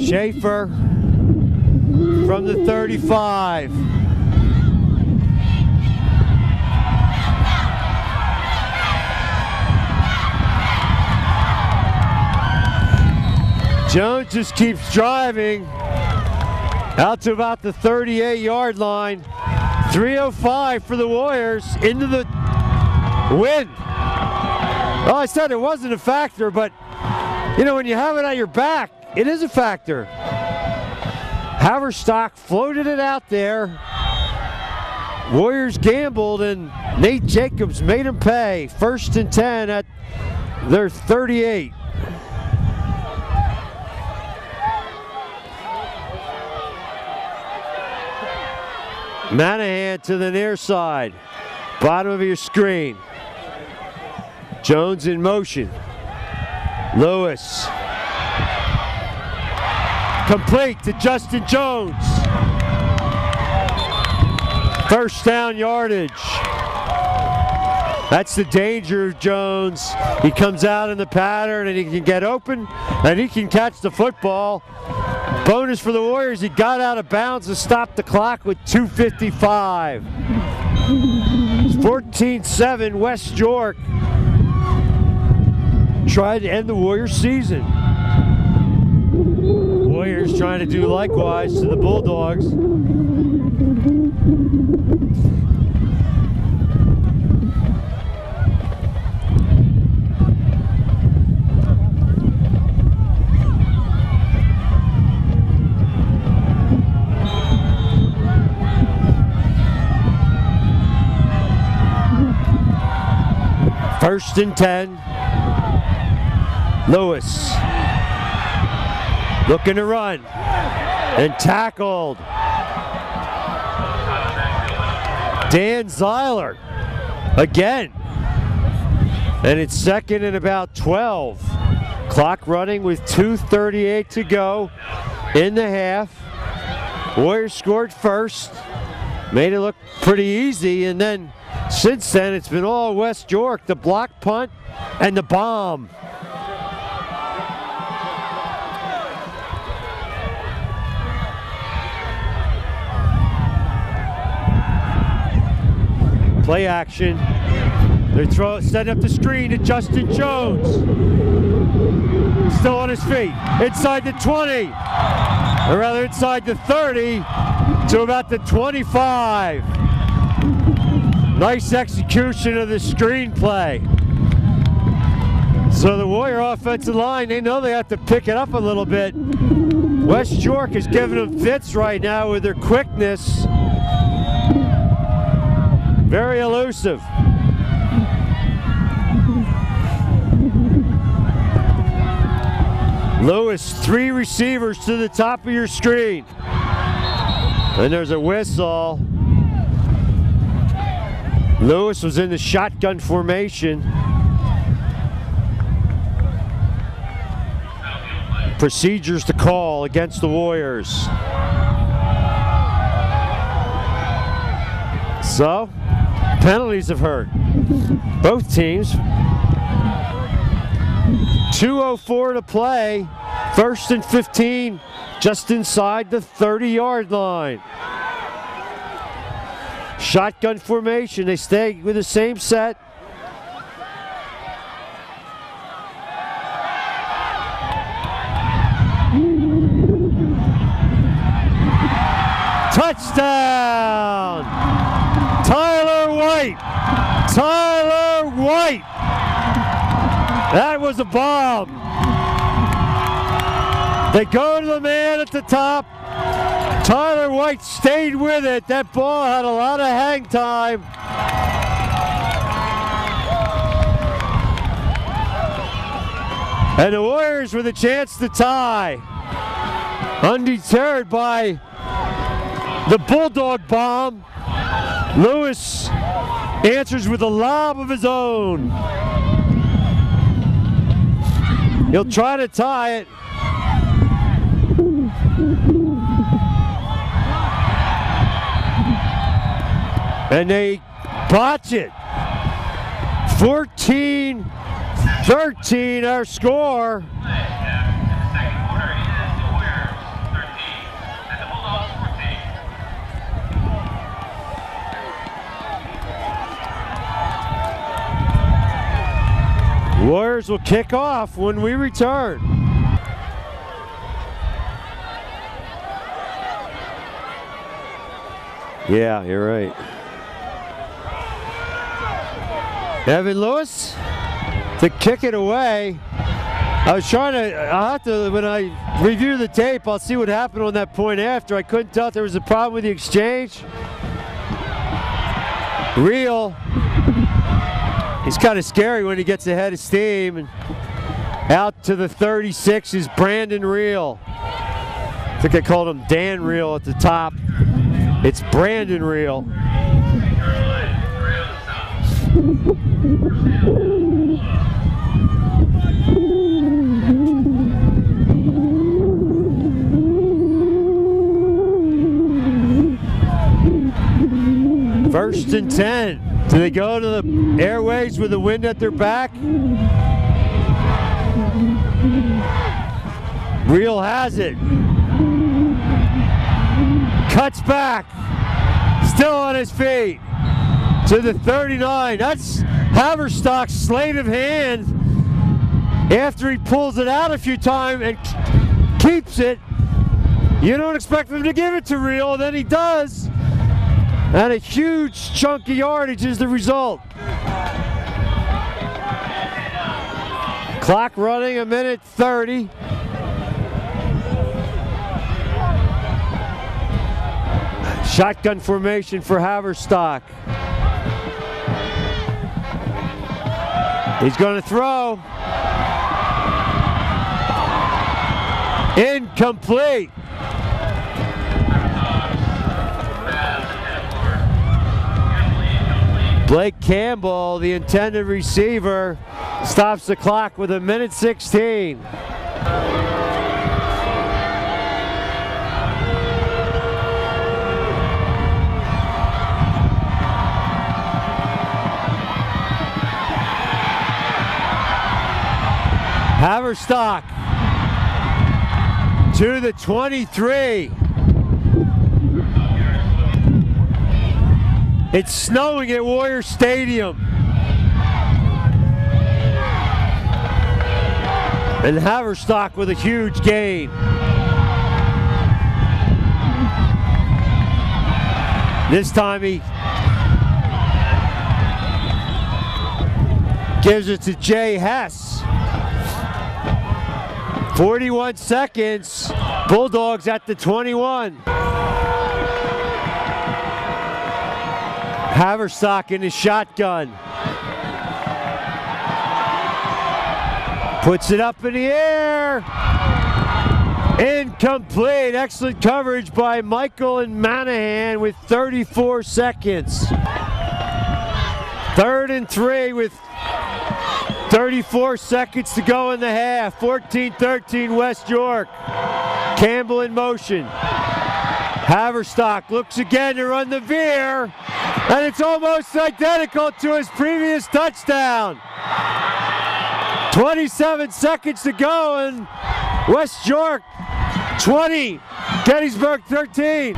Schaefer from the 35. Jones just keeps driving out to about the 38-yard line. 3:05 for the Warriors into the win. Well, I said it wasn't a factor, but you know, when you have it at your back, it is a factor. Haverstock floated it out there. Warriors gambled, and Nate Jacobs made him pay. 1st and 10 at their 38. Manahan to the near side. Bottom of your screen. Jones in motion. Lewis. Complete to Justin Jones. First down yardage. That's the danger of Jones. He comes out in the pattern and he can get open and he can catch the football. Bonus for the Warriors, he got out of bounds to stop the clock with 2:55. 14-7 West York. Tried to end the Warriors season. Warriors trying to do likewise to the Bulldogs. First and 10. Lewis looking to run and tackled. Dan Zeiler again. And it's 2nd and about 12. Clock running with 2:38 to go in the half. Warriors scored first. Made it look pretty easy, and then since then it's been all West York. The block punt and the bomb. Play action. They're setting up the screen to Justin Jones. Still on his feet. Inside the 20. Or rather inside the 30 to about the 25. Nice execution of the screenplay. So the Warrior offensive line, they know they have to pick it up a little bit. West York is giving them fits right now with their quickness. Very elusive. Lewis, 3 receivers to the top of your screen. And there's a whistle. Lewis was in the shotgun formation. Procedures to call against the Warriors. So, penalties have hurt both teams. 2:04 to play. 1st and 15, just inside the 30-yard line. Shotgun formation. They stay with the same set. Touchdown! Tyler White! Tyler White! That was a bomb. They go to the man at the top. Tyler White stayed with it. That ball had a lot of hang time. And the Warriors with a chance to tie. Undeterred by the Bulldog bomb, Lewis answers with a lob of his own. He'll try to tie it. And they botch it. 14-13 our score. Warriors will kick off when we return. Yeah, you're right. Evan Lewis to kick it away. I'll have to, when I review the tape, I'll see what happened on that point after. I couldn't tell if there was a problem with the exchange. Real. He's kind of scary when he gets ahead of steam. And out to the 36 is Brandon Real. I think I called him Dan Real at the top. It's Brandon Real. First and 10. Do they go to the airways with the wind at their back? Real has it. Cuts back. Still on his feet. To the 39. That's Haverstock's sleight of hand. After he pulls it out a few times and keeps it, you don't expect him to give it to Real, then he does. And a huge chunk of yardage is the result. Clock running, 1:30. Shotgun formation for Haverstock. He's going to throw. Incomplete. Blake Campbell, the intended receiver, stops the clock with 1:16. Haverstock to the 23. It's snowing at Warrior Stadium. And Haverstock with a huge gain. This time he gives it to Jay Hess. 41 seconds. Bulldogs at the 21. Haverstock in his shotgun. Puts it up in the air. Incomplete. Excellent coverage by Michael and Manahan with 34 seconds. 3rd and 3 with 34 seconds to go in the half. 14-13 West York. Campbell in motion. Haverstock looks again to run the veer, and it's almost identical to his previous touchdown. 27 seconds to go, and West York 20, Gettysburg 13.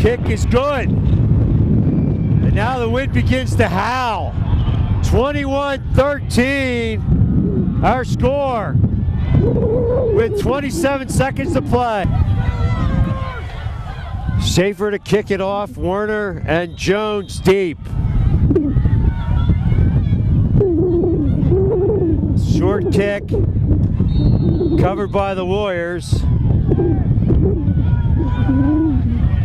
Kick is good. And now the wind begins to howl. 21-13, our score, with 27 seconds to play. Schaefer to kick it off, Werner and Jones deep. Short kick, covered by the Warriors.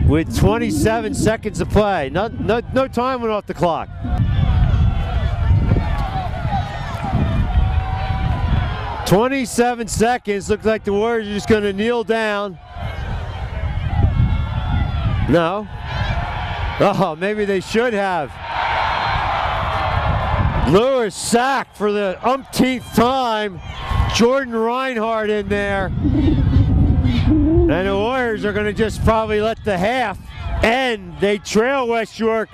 With 27 seconds to play. No time went off the clock. "27 seconds. Looks like the Warriors are just going to kneel down. No. Oh, maybe they should have. Lewis sacked for the umpteenth time. Jordan Reinhardt in there. And the Warriors are going to just probably let the half end. They trail West York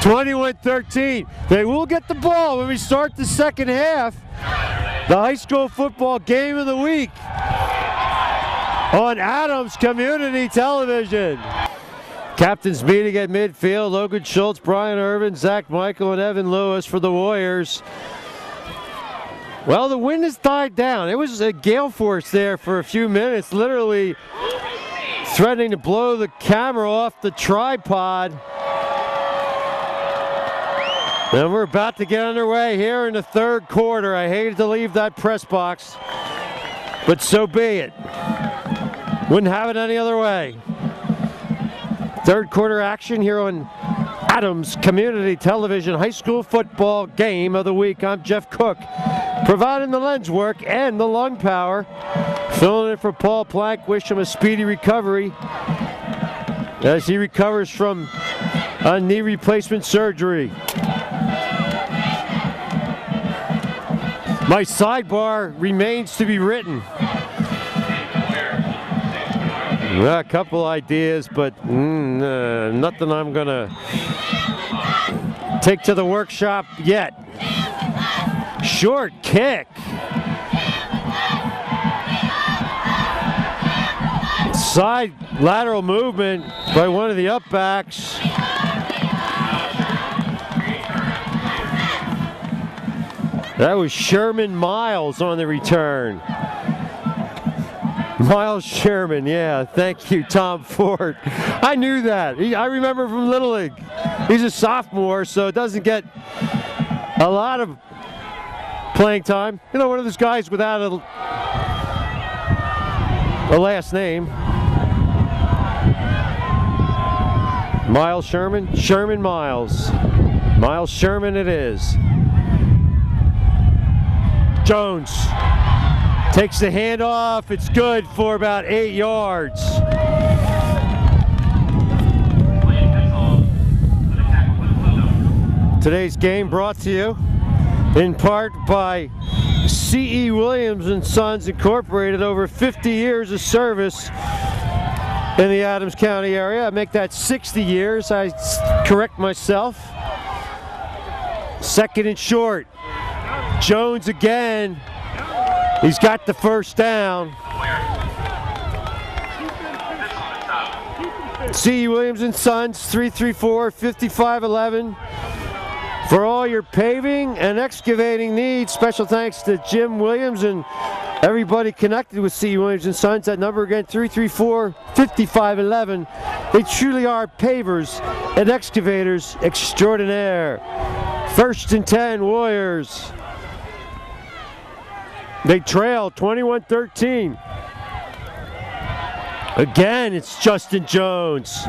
21-13. They will get the ball when we start the second half. The high school football game of the week on Adams Community Television. Captains meeting at midfield. Logan Schultz, Brian Irvin, Zach Michael, and Evan Lewis for the Warriors. Well, the wind has died down. It was a gale force there for a few minutes, literally threatening to blow the camera off the tripod. And we're about to get underway here in the third quarter. I hated to leave that press box, but so be it. Wouldn't have it any other way. Third quarter action here on Adams Community Television high school football game of the week. I'm Jeff Cook, providing the lens work and the lung power. Filling in for Paul Plank. Wish him a speedy recovery as he recovers from a knee replacement surgery. My sidebar remains to be written. A couple ideas, but nothing I'm gonna take to the workshop yet. Short kick. Side lateral movement by one of the upbacks. That was Sherman Miles on the return. Miles Sherman, yeah, thank you, Tom Ford. I knew that. I remember from Little League. He's a sophomore, so doesn't get a lot of playing time. You know, one of those guys without a last name. Miles Sherman, Sherman Miles. Miles Sherman it is. Jones takes the handoff. It's good for about 8 yards. Today's game brought to you in part by C.E. Williams and Sons Incorporated. Over 50 years of service in the Adams County area. I make that 60 years. I correct myself. Second and short. Jones again. He's got the first down. C.E. Williams and Sons, 334-5511. For all all your paving and excavating needs. Special thanks to Jim Williams and everybody connected with C. Williams and Sons. That number again, 334-5511. They truly are pavers and excavators extraordinaire. 1st and 10, Warriors. They trail 21-13. Again, it's Justin Jones.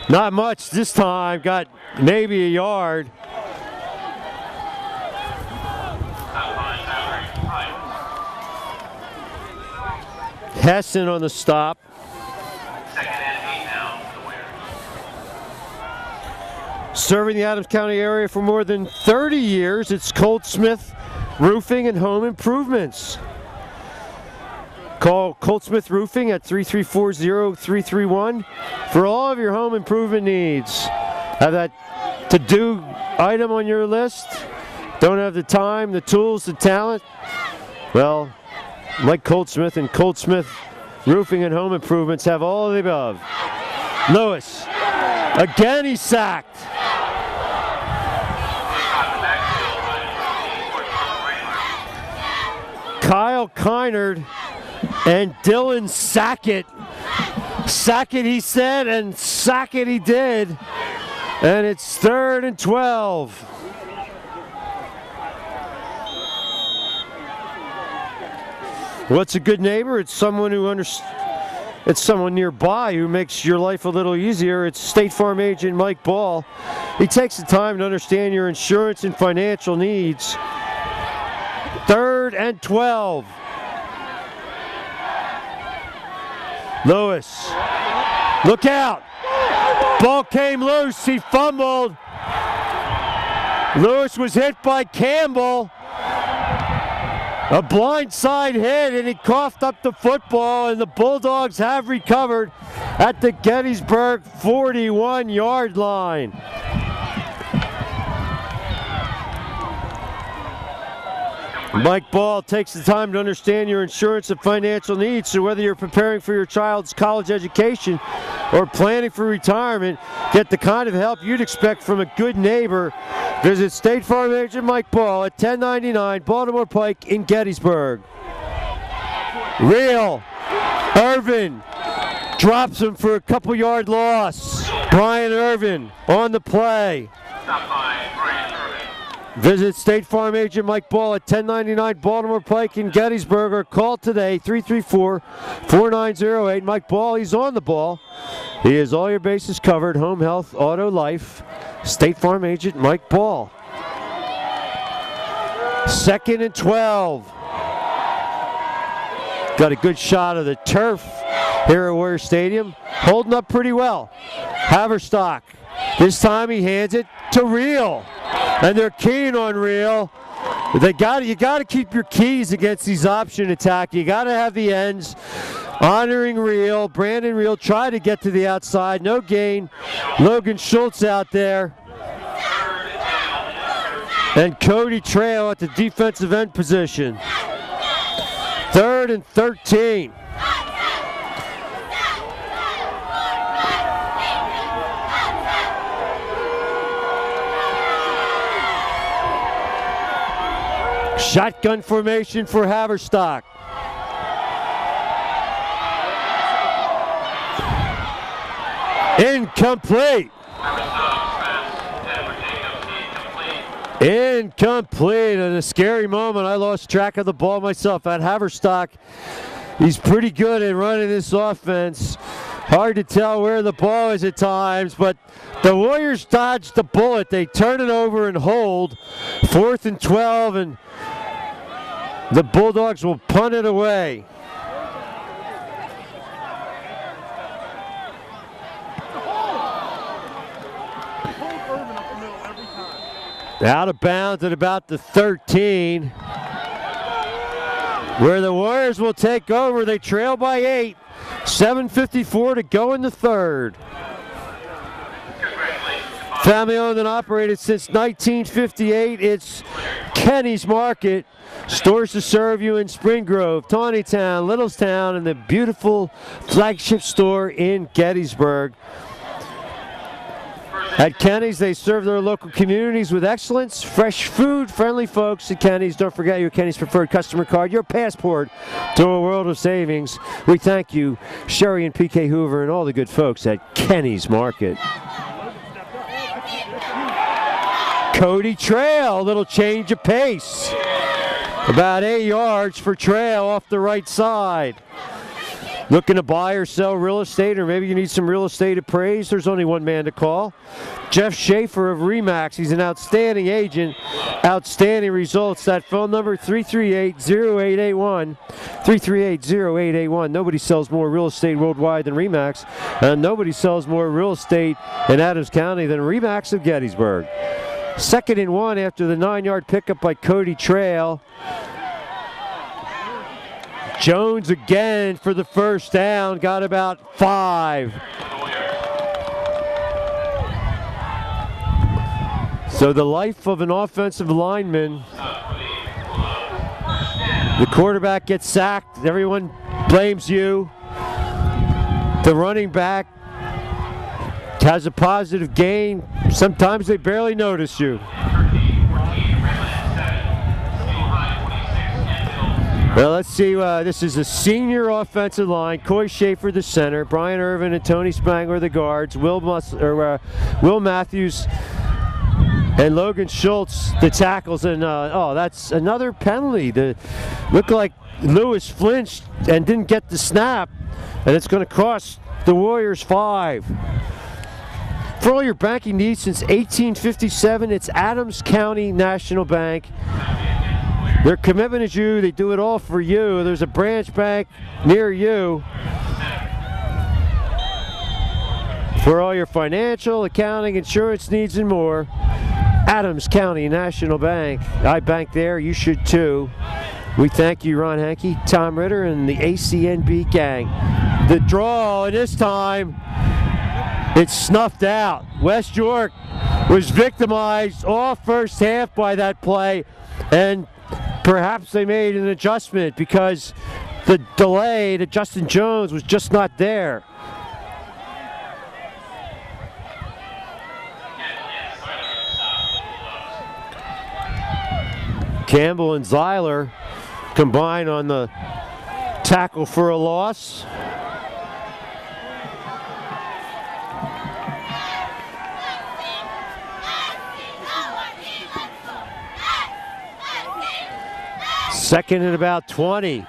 Not much this time, got maybe a yard. Hessen on the stop. Serving the Adams County area for more than 30 years, it's Colt Smith Roofing and Home Improvements. Call Colt Smith Roofing at 334-0331 for all of your home improvement needs. Have that to-do item on your list? Don't have the time, the tools, the talent? Well, like Colt Smith and Colt Smith Roofing and Home Improvements have all of the above. Lewis, again he's sacked. Kyle Kynard and Dylan Sackett. Sackett he said, and Sackett he did. And it's 3rd and 12. What's a good neighbor? It's someone who it's someone nearby who makes your life a little easier. It's State Farm agent Mike Ball. He takes the time to understand your insurance and financial needs. 3rd and 12. Lewis, look out. Ball came loose, he fumbled. Lewis was hit by Campbell. A blindside hit, and he coughed up the football, and the Bulldogs have recovered at the Gettysburg 41-yard line. Mike Ball takes the time to understand your insurance and financial needs, so whether you're preparing for your child's college education or planning for retirement, get the kind of help you'd expect from a good neighbor. Visit State Farm agent Mike Ball at 1099 Baltimore Pike in Gettysburg. Real. Irvin drops him for a couple-yard loss. Brian Irvin on the play. Visit State Farm agent Mike Ball at 1099 Baltimore Pike in Gettysburg or call today 334-4908. Mike Ball, he's on the ball. He has all your bases covered, home, health, auto, life. State Farm agent Mike Ball. 2nd and 12. Got a good shot of the turf here at Warrior Stadium. Holding up pretty well. Haverstock. This time he hands it to Reel. And they're keen on Reel. You got to keep your keys against these option attack. You got to have the ends. Honoring Reel. Brandon Reel tried to get to the outside. No gain. Logan Schultz out there. And Cody Trail at the defensive end position. 3rd and 13. Shotgun formation for Haverstock. Incomplete. Incomplete. In a scary moment, I lost track of the ball myself. At Haverstock, he's pretty good at running this offense. Hard to tell where the ball is at times, but the Warriors dodged the bullet. They turn it over and hold. 4th and 12, and the Bulldogs will punt it away. Out of bounds at about the 13, where the Warriors will take over. They trail by 8. 7:54 to go in the 3rd. Family owned and operated since 1958. It's Kenny's Market. Stores to serve you in Spring Grove, Tawnytown, Littlestown, and the beautiful flagship store in Gettysburg. At Kenny's, they serve their local communities with excellence. Fresh food, friendly folks at Kenny's. Don't forget your Kenny's Preferred Customer Card, your passport to a world of savings. We thank you, Sherry and PK Hoover, and all the good folks at Kenny's Market. Cody Trail, a little change of pace. About 8 yards for Trail off the right side. Looking to buy or sell real estate, or maybe you need some real estate appraised, there's only one man to call. Jeff Schaefer of RE/MAX. He's an outstanding agent, outstanding results. That phone number, 338-0881. 338-0881. Nobody sells more real estate worldwide than RE/MAX, and nobody sells more real estate in Adams County than RE/MAX of Gettysburg. 2nd and 1 after the 9-yard pickup by Cody Trail. Jones again for the first down, got about 5. So the life of an offensive lineman, the quarterback gets sacked, everyone blames you. The running back has a positive gain, sometimes they barely notice you. Well, let's see, this is a senior offensive line. Coy Schaefer, the center. Brian Irvin and Tony Spangler, the guards. Will Matthews and Logan Schultz, the tackles. And, oh, that's another penalty. Looked like Lewis flinched and didn't get the snap, and it's going to cost the Warriors 5. For all your banking needs since 1857, it's Adams County National Bank. Their commitment is you. They do it all for you. There's a branch bank near you for all your financial, accounting, insurance needs, and more. Adams County National Bank. I bank there. You should too. We thank you, Ron Hankey, Tom Ritter, and the ACNB gang. The draw, and this time it's snuffed out. West York was victimized all first half by that play, and perhaps they made an adjustment because the delay to Justin Jones was just not there. Campbell and Zeiler combine on the tackle for a loss. Second and about 20.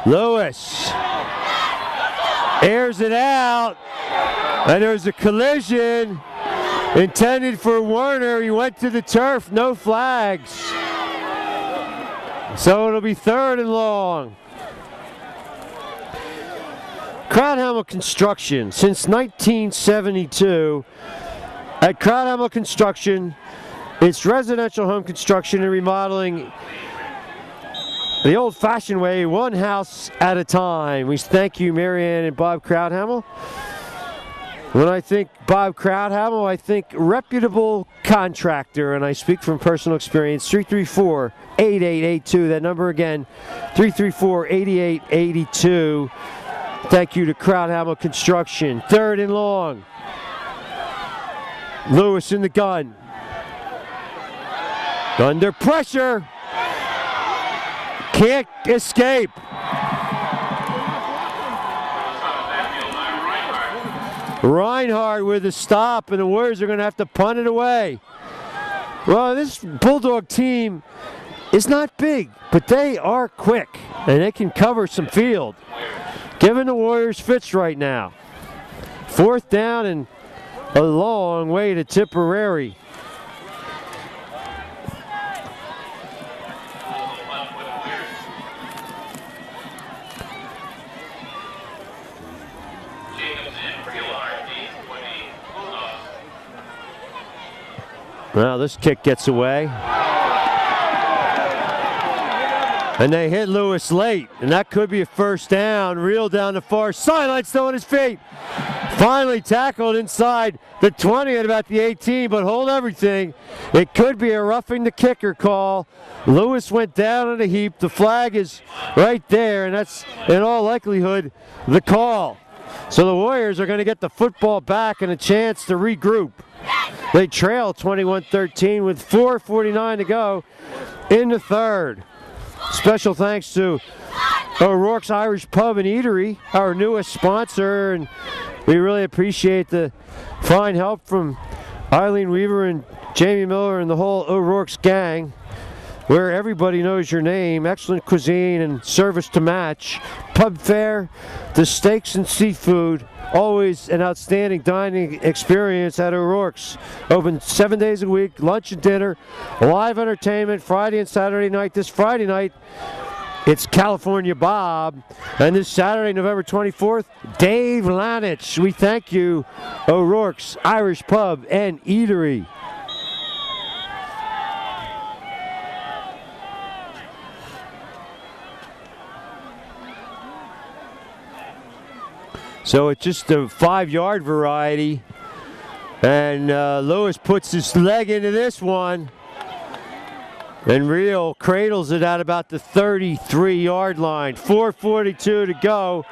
Lewis airs it out, and there's a collision intended for Werner. He went to the turf, no flags. So it'll be 3rd and long. Crownhamel Construction, since 1972. At Crownhamel Construction, it's residential home construction and remodeling the old-fashioned way, one house at a time. We thank you, Marianne and Bob Crownhamel. When I think Bob Crownhamel, I think reputable contractor, and I speak from personal experience. 334-8882, that number again, 334-8882. Thank you to Crownhamel Construction. 3rd and long. Lewis in the gun. Under pressure. Can't escape. Reinhardt with a stop, and the Warriors are going to have to punt it away. Well, this Bulldog team is not big, but they are quick, and they can cover some field. Giving the Warriors fits right now. 4th down and a long way to Tipperary. Well, this kick gets away. And they hit Lewis late, and that could be a first down. Reel down the far sideline, still on his feet. Finally tackled inside the 20 at about the 18, but hold everything. It could be a roughing the kicker call. Lewis went down in a heap. The flag is right there, and that's in all likelihood the call. So the Warriors are going to get the football back and a chance to regroup. They trail 21-13 with 4:49 to go in the third. Special thanks to O'Rourke's Irish Pub and Eatery, our newest sponsor, and we really appreciate the fine help from Eileen Weaver and Jamie Miller and the whole O'Rourke's gang, where everybody knows your name, excellent cuisine and service to match, pub fare, the steaks and seafood, always an outstanding dining experience at O'Rourke's. Open 7 days a week, lunch and dinner, live entertainment Friday and Saturday night. This Friday night, it's California Bob, and this Saturday, November 24th, Dave Lanich. We thank you, O'Rourke's Irish Pub and Eatery. So it's just a 5-yard variety, and Lewis puts his leg into this one, and Real cradles it at about the 33-yard line. 4:42 to go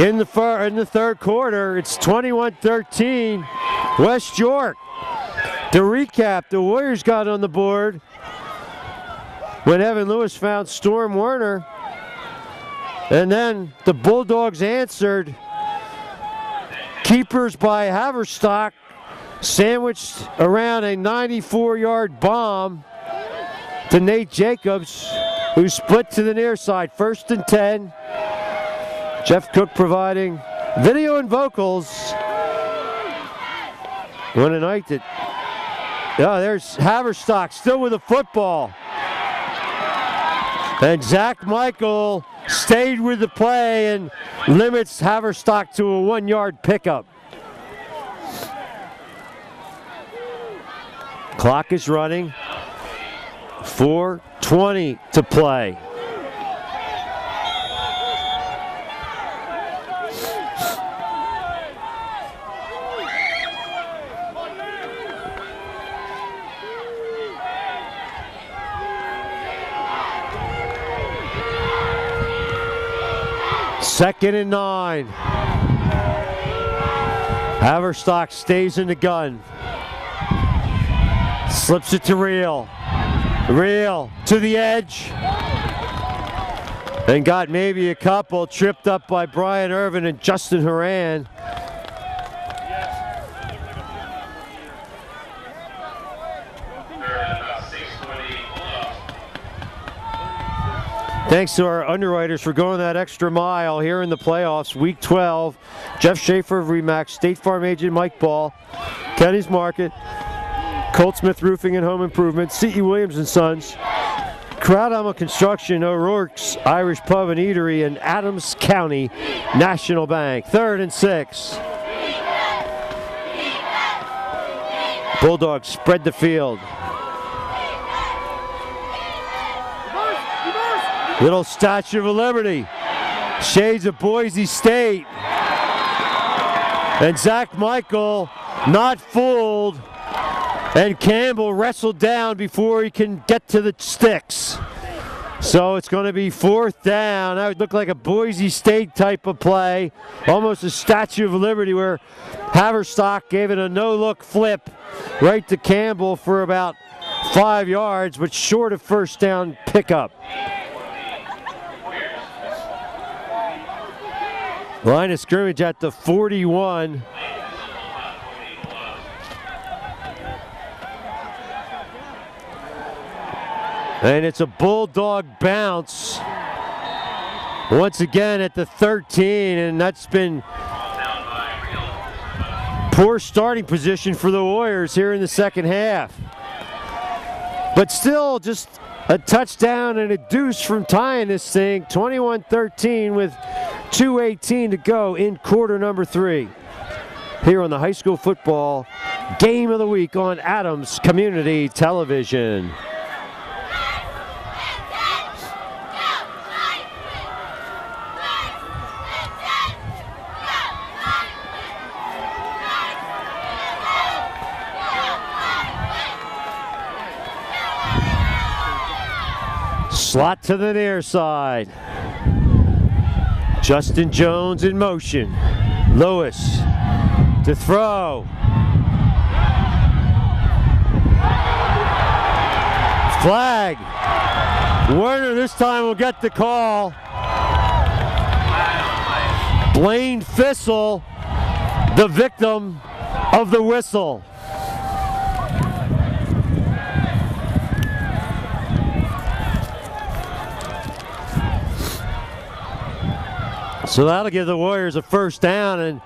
in the third quarter. It's 21-13, West York. To recap, the Warriors got on the board when Evan Lewis found Storm Werner. And then the Bulldogs answered. Keepers by Haverstock, sandwiched around a 94-yard bomb to Nate Jacobs, who split to the near side. 1st and 10. Jeff Cook providing video and vocals. What a night that... Oh, there's Haverstock still with the football. And Zach Michael stayed with the play and limits Haverstock to a 1-yard pickup. Clock is running. 4:20 to play. Second and 9. Haverstock stays in the gun. Slips it to Real. Real to the edge. And got maybe a couple, tripped up by Brian Irvin and Justin Horan. Thanks to our underwriters for going that extra mile here in the playoffs, Week 12. Jeff Schaefer of Remax, State Farm agent Mike Ball, Kenny's Market, Colt Smith Roofing and Home Improvement, C.E. Williams and Sons, Crowdama Construction, O'Rourke's Irish Pub and Eatery, and Adams County National Bank. 3rd and 6. Bulldogs spread the field. Little Statue of Liberty. Shades of Boise State. And Zach Michael not fooled. And Campbell wrestled down before he can get to the sticks. So it's going to be 4th down. That would look like a Boise State type of play. Almost a Statue of Liberty where Haverstock gave it a no-look flip right to Campbell for about 5 yards, but short of 1st down pickup. Line of scrimmage at the 41. And it's a Bulldog bounce. Once again at the 13, and that's been poor starting position for the Warriors here in the second half. But still just a touchdown and a deuce from tying this thing. 21-13 with 2:18 to go in quarter number 3. Here on the high school football game of the week on Adams Community Television. Slot to the near side. Justin Jones in motion. Lewis to throw. Flag. Werner this time will get the call. Blaine Fissel, the victim of the whistle. So that'll give the Warriors a first down and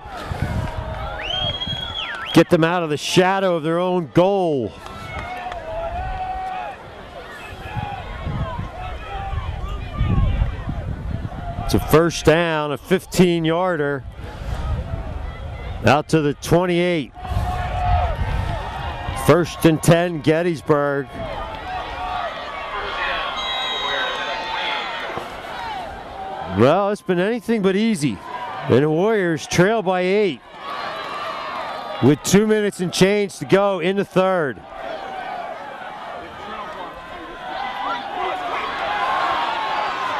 get them out of the shadow of their own goal. It's a first down, a 15-yarder out to the 28. First and 10, Gettysburg. Well, it's been anything but easy. And the Warriors trail by 8 with 2 minutes and change to go in the third.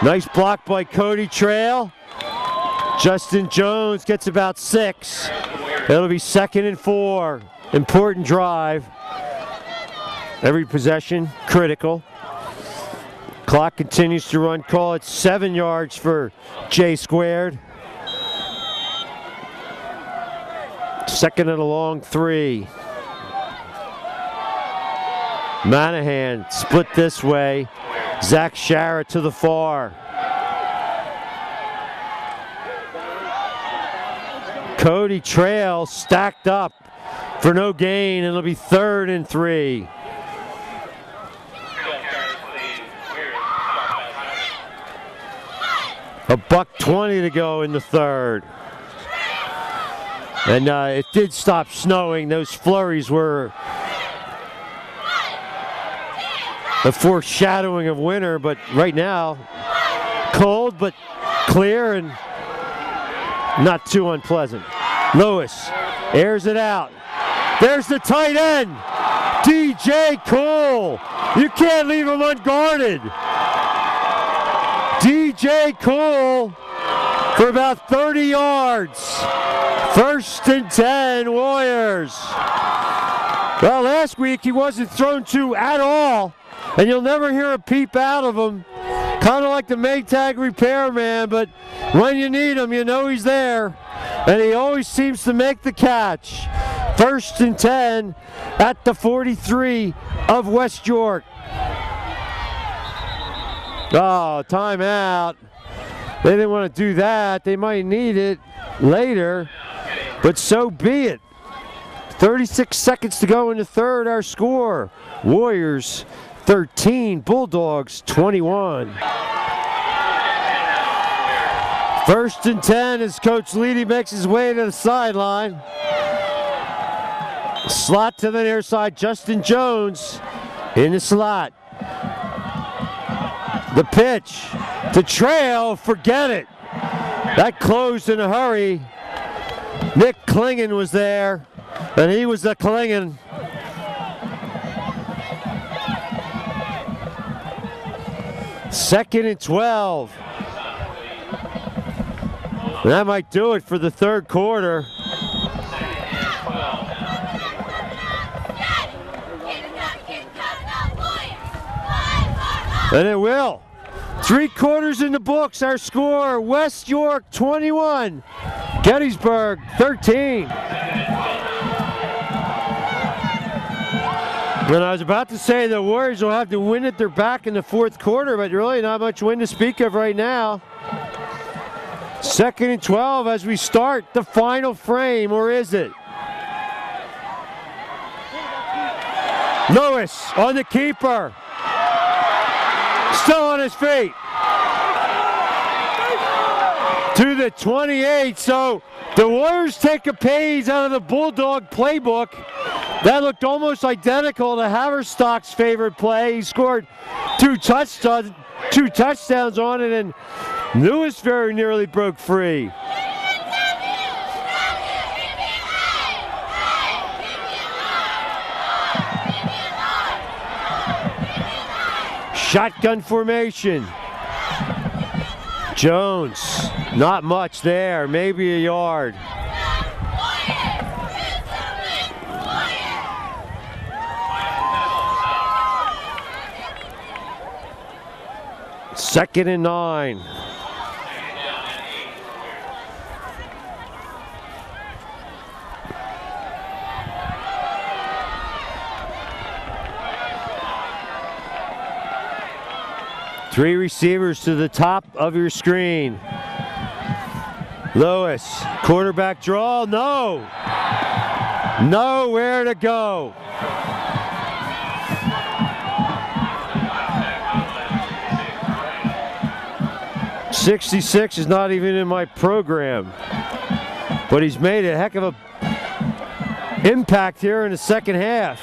Nice block by Cody Trail. Justin Jones gets about 6. It'll be 2nd and 4. Important drive. Every possession critical. Clock continues to run. Call it 7 yards for J squared. 2nd and a long 3. Manahan split this way. Zach Shara to the far. Cody Trail stacked up for no gain, and it'll be 3rd and 3. $1:20 to go in the third. And it did stop snowing. Those flurries were a foreshadowing of winter, but right now, cold but clear and not too unpleasant. Lewis airs it out. There's the tight end, DJ Cole. You can't leave him unguarded. DJ Cole for about 30 yards. 1st and 10, Warriors. Well, last week he wasn't thrown to at all, and you'll never hear a peep out of him. Kind of like the Maytag repairman, but when you need him, you know he's there. And he always seems to make the catch. 1st and 10 at the 43 of West York. Oh, timeout. They didn't want to do that. They might need it later, but so be it. 36 seconds to go in the third. Our score, Warriors 13, Bulldogs 21. 1st and 10 as Coach Leedy makes his way to the sideline. Slot to the near side, Justin Jones in the slot. The pitch to Trail, forget it. That closed in a hurry. Nick Klingon was there, and he was the Klingon. Second and 12. And that might do it for the third quarter. And it will. 3 quarters in the books. Our score, West York 21, Gettysburg 13. And I was about to say the Warriors will have to win it. They're back in the fourth quarter, but really not much win to speak of right now. 2nd and 12 as we start the final frame, or is it? Lewis on the keeper. Still on his feet. To the 28, so the Warriors take a page out of the Bulldog playbook. That looked almost identical to Haverstock's favorite play. He scored 2 touchdowns on it, and Lewis very nearly broke free. Shotgun formation. Jones, not much there, maybe a yard. Second and 9. Three receivers to the top of your screen. Lewis, quarterback draw, no! Nowhere to go. .66 is not even in my program, but he's made a heck of a impact here in the second half.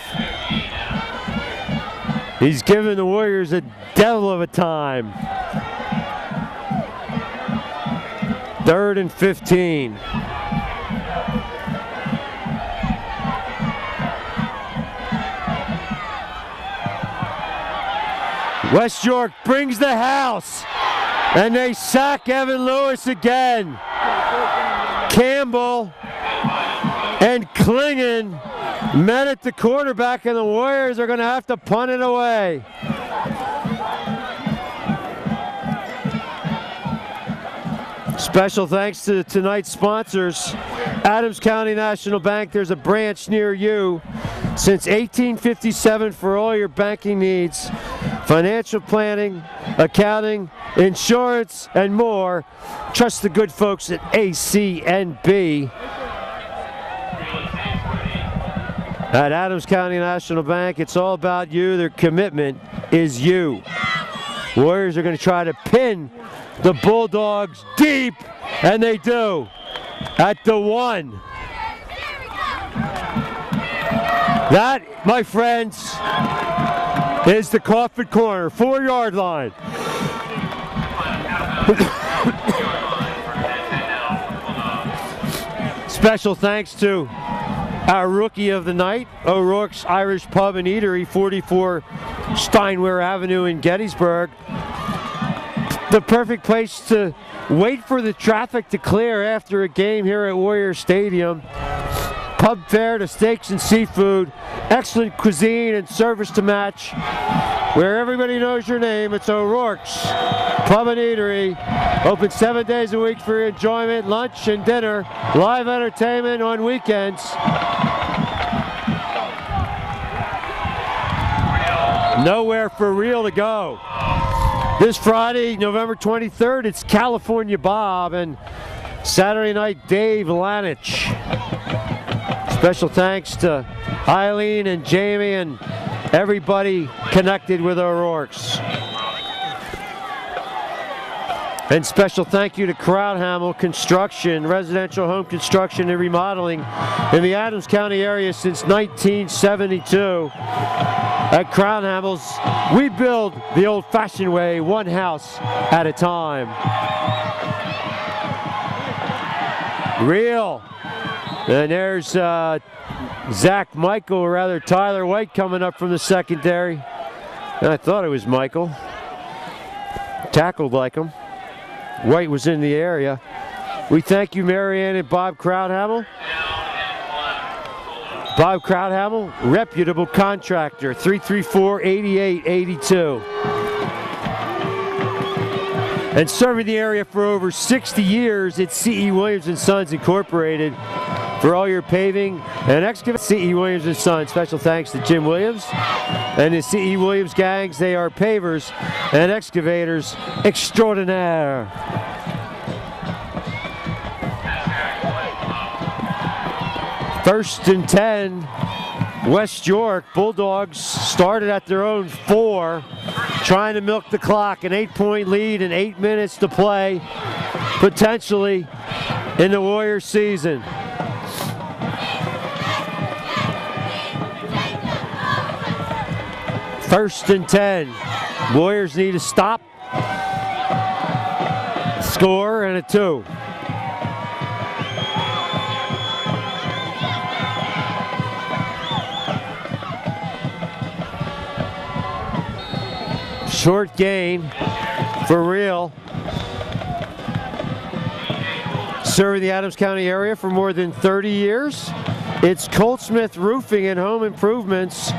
He's given the Warriors a devil of a time. 3rd and 15. West York brings the house, and they sack Evan Lewis again. Campbell and Klingon met at the quarterback, and the Warriors are going to have to punt it away. Special thanks to tonight's sponsors. Adams County National Bank, there's a branch near you. Since 1857 for all your banking needs, financial planning, accounting, insurance, and more. Trust the good folks at ACNB. At Adams County National Bank, it's all about you. Their commitment is you. Warriors are going to try to pin the Bulldogs deep, and they do, at the 1. That, my friends, is the Coffin corner, 4-yard line. Special thanks to our rookie of the night, O'Rourke's Irish Pub and Eatery, 44 Steinwehr Avenue in Gettysburg. The perfect place to wait for the traffic to clear after a game here at Warrior Stadium. Pub fare to steaks and seafood, excellent cuisine and service to match. Where everybody knows your name, it's O'Rourke's Pub and Eatery. Open 7 days a week for your enjoyment, lunch and dinner, live entertainment on weekends. Nowhere for real to go. This Friday, November 23rd, it's California Bob, and Saturday night, Dave Lanich. Special thanks to Eileen and Jamie and everybody connected with O'Rourke's. And special thank you to Crownhamel Construction, residential home construction and remodeling in the Adams County area since 1972. At Crownhamel's, we build the old-fashioned way, one house at a time. Real. And there's Zach Michael, or rather Tyler White, coming up from the secondary. And I thought it was Michael. Tackled like him. White was in the area. We thank you, Marianne and Bob Crownhamel. Bob Crownhamel, reputable contractor, 334-8882. And serving the area for over 60 years, it's C.E. Williams & Sons Incorporated. For all your paving and excavation, C.E. Williams & Sons. Special thanks to Jim Williams and the C.E. Williams gangs. They are pavers and excavators extraordinaire. First and 10, West York. Bulldogs started at their own 4, trying to milk the clock. An 8-point lead and 8 minutes to play, potentially, in the Warriors season. First and 10. Warriors need a stop, score, and a 2. Short gain for real. Serving the Adams County area for more than 30 years. It's Coltsmith Roofing and Home Improvements.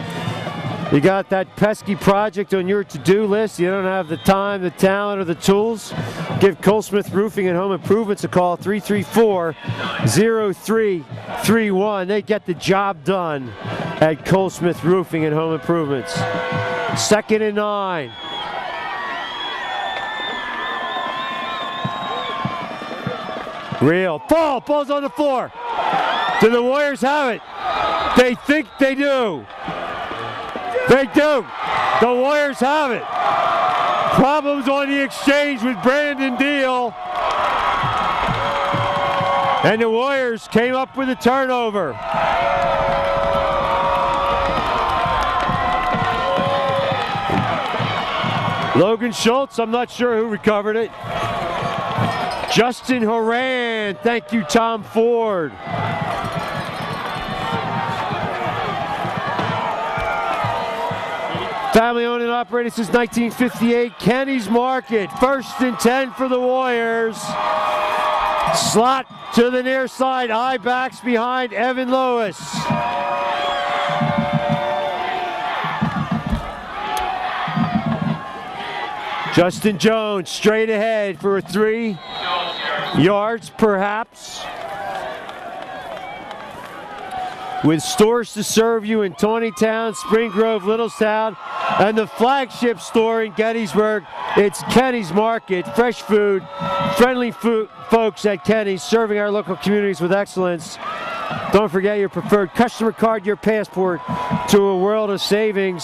You got that pesky project on your to-do list. You don't have the time, the talent, or the tools. Give Coltsmith Roofing and Home Improvements a call, 334-0331. They get the job done at Coltsmith Roofing and Home Improvements. 2nd and 9. Real. Ball's on the floor. Do the Warriors have it? They think they do. They do. The Warriors have it. Problems on the exchange with Brandon Deal. And the Warriors came up with a turnover. Logan Schultz, I'm not sure who recovered it. Justin Horan, thank you, Tom Ford. Family owned and operated since 1958. Kenny's Market, 1st and 10 for the Warriors. Slot to the near side, eye backs behind Evan Lewis. Justin Jones straight ahead for a 3 yards perhaps. With stores to serve you in Tawnytown, Spring Grove, Littlestown, and the flagship store in Gettysburg, it's Kenny's Market. Fresh food, friendly food, folks at Kenny's, serving our local communities with excellence. Don't forget your preferred customer card, your passport to a world of savings.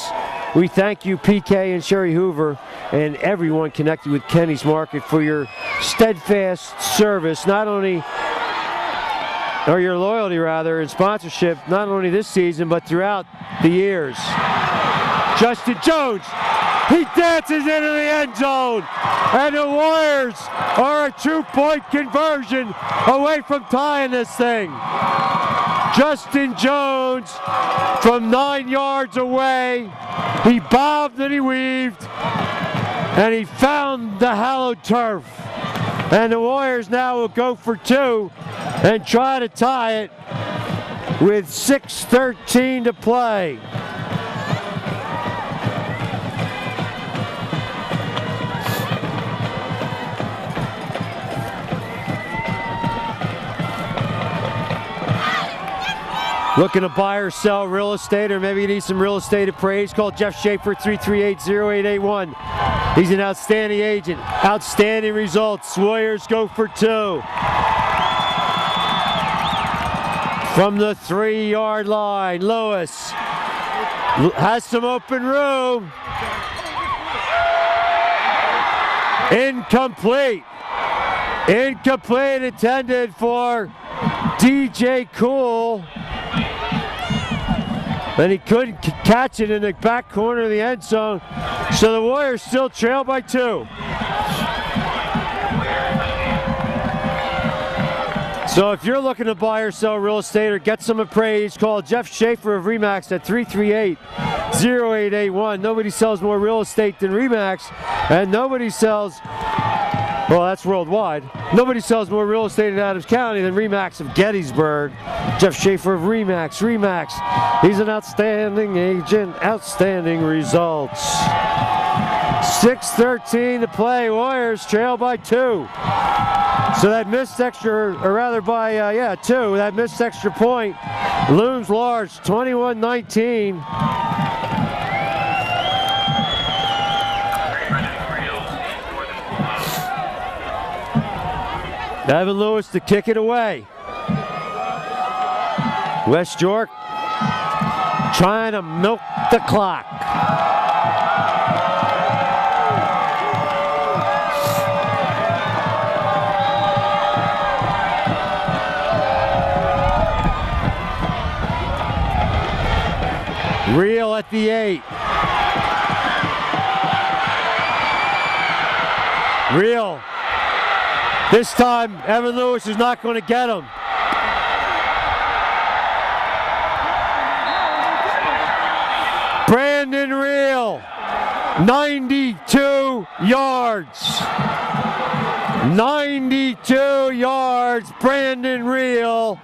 We thank you, PK and Sherry Hoover, and everyone connected with Kenny's Market for your steadfast service, or your loyalty rather, and sponsorship, not only this season, but throughout the years. Justin Jones, he dances into the end zone, and the Warriors are a 2-point conversion away from tying this thing. Justin Jones from 9 yards away, he bobbed and he weaved, and he found the hallowed turf. And the Warriors now will go for 2 and try to tie it with 6:13 to play. Looking to buy or sell real estate, or maybe you need some real estate appraised, call Jeff Schaefer, 338-0881. He's an outstanding agent. Outstanding results. Warriors go for 2. From the 3-yard line, Lewis has some open room. Incomplete. Incomplete, intended for DJ Cool. And he couldn't catch it in the back corner of the end zone. So the Warriors still trail by 2. So if you're looking to buy or sell real estate or get some appraised, call Jeff Schaefer of RE/MAX at 338-0881. Nobody sells more real estate than RE/MAX, and nobody sells, well, that's worldwide. Nobody sells more real estate in Adams County than RE/MAX of Gettysburg. Jeff Schaefer of RE/MAX. RE/MAX, he's an outstanding agent, outstanding results. 6:13 to play. Warriors trail by 2. So that missed extra, or rather by, 2, that missed extra point looms large, 21-19. Evan Lewis to kick it away. West York trying to milk the clock. Real at the 8. Real. This time, Evan Lewis is not going to get him. Brandon Real, 92 yards. 92 yards, Brandon Reel.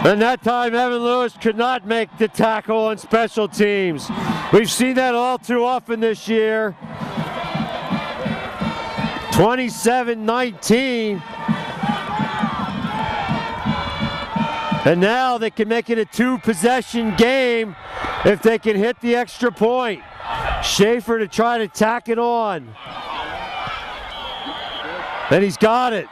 And that time Evan Lewis could not make the tackle on special teams. We've seen that all too often this year. 27-19. And now they can make it a 2-possession game if they can hit the extra point. Schaefer to try to tack it on. And he's got it.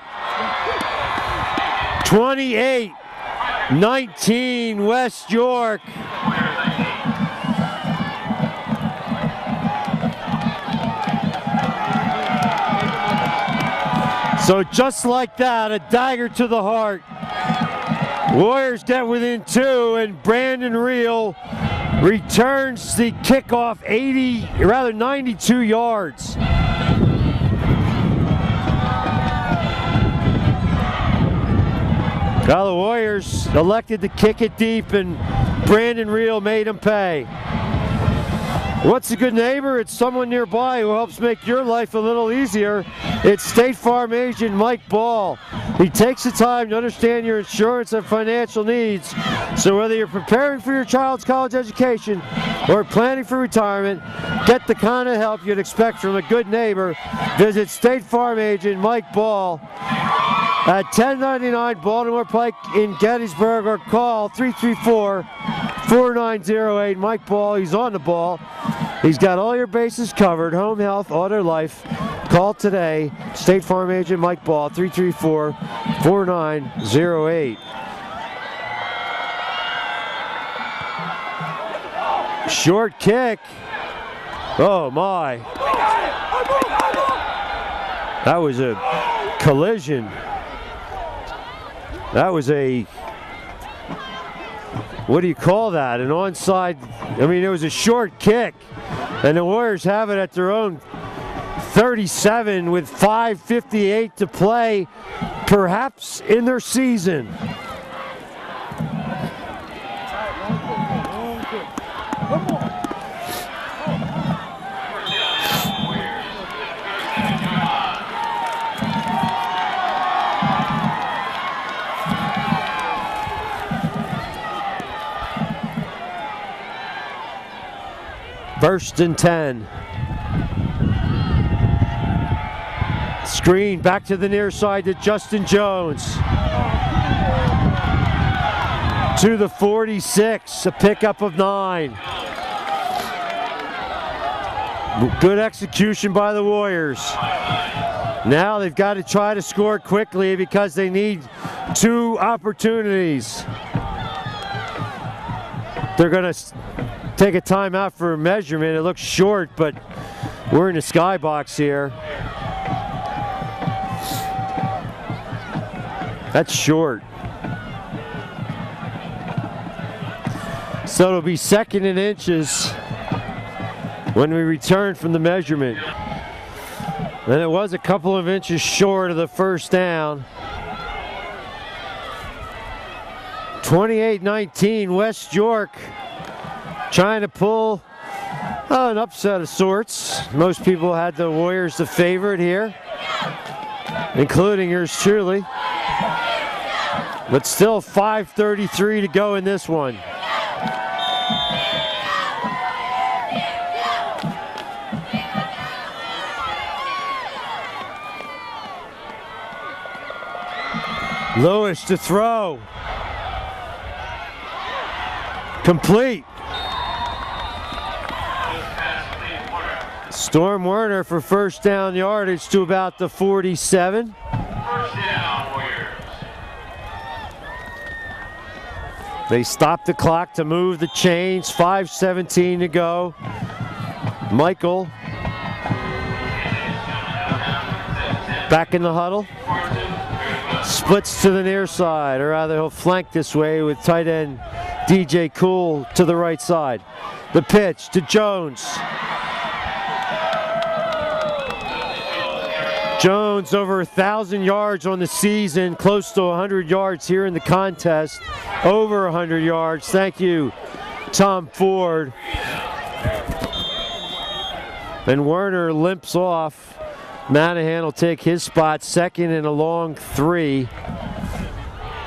28-19 West York. So just like that, a dagger to the heart. Warriors get within 2, and Brandon Reel returns the kickoff 92 yards. Now the Warriors elected to kick it deep, and Brandon Reel made him pay. What's a good neighbor? It's someone nearby who helps make your life a little easier. It's State Farm agent Mike Ball. He takes the time to understand your insurance and financial needs. So whether you're preparing for your child's college education or planning for retirement, get the kind of help you'd expect from a good neighbor. Visit State Farm agent Mike Ball at 1099 Baltimore Pike in Gettysburg, or call 334-4908. Mike Ball, he's on the ball. He's got all your bases covered, home health, auto, life. Call today, State Farm agent Mike Ball, 334-4908. Short kick. Oh my. That was a collision. That was a, what do you call that? An onside, I mean, it was a short kick. And the Warriors have it at their own 37 with 5:58 to play, perhaps in their season. First and 10. Screen back to the near side to Justin Jones. To the 46, a pickup of 9. Good execution by the Warriors. Now they've got to try to score quickly because they need 2 opportunities. They're going to take a timeout for a measurement. It looks short, but we're in the skybox here. That's short. So it'll be 2nd and inches when we return from the measurement. And it was a couple of inches short of the first down. 28-19 West York. Trying to pull an upset of sorts. Most people had the Warriors the favorite here, including yours truly. But still 5:33 to go in this one. Lewis to throw. Complete. Storm Werner for first down yardage to about the 47. First down, Warriors. They stop the clock to move the chains. 5:17 to go. Michael back in the huddle. Splits to the near side, or rather he'll flank this way with tight end DJ Cool to the right side. The pitch to Jones. Jones over 1,000 yards on the season, close to 100 yards here in the contest, over 100 yards. Thank you, Tom Ford. And Werner limps off Manahan will take his spot, second and a long 3.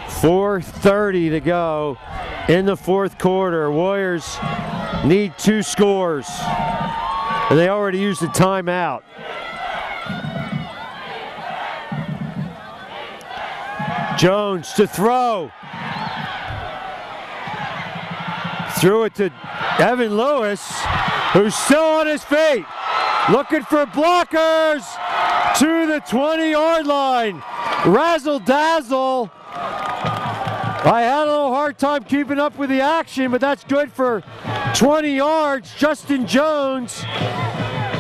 4:30 to go in the fourth quarter. Warriors need 2 scores, and they already used a timeout. Jones to throw. Threw it to Evan Lewis, who's still on his feet. Looking for blockers to the 20-yard line. Razzle dazzle. I had a little hard time keeping up with the action, but that's good for 20 yards. Justin Jones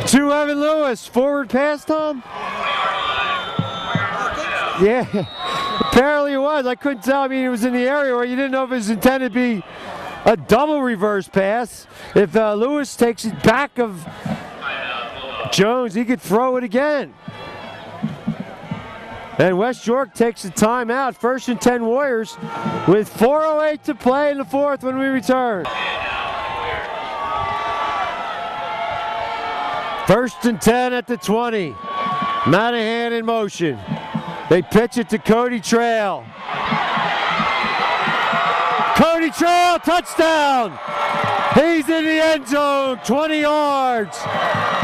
to Evan Lewis. Forward pass, Tom? Yeah, apparently it was. I couldn't tell. I mean, it was in the area where you didn't know if it was intended to be a double reverse pass. If Lewis takes it back of Jones, he could throw it again. And West York takes a timeout. 1st and 10 Warriors with 4:08 to play in the fourth when we return. 1st and 10 at the 20. Manahan in motion. They pitch it to Cody Trail. Cody Trail, touchdown! He's in the end zone, 20 yards.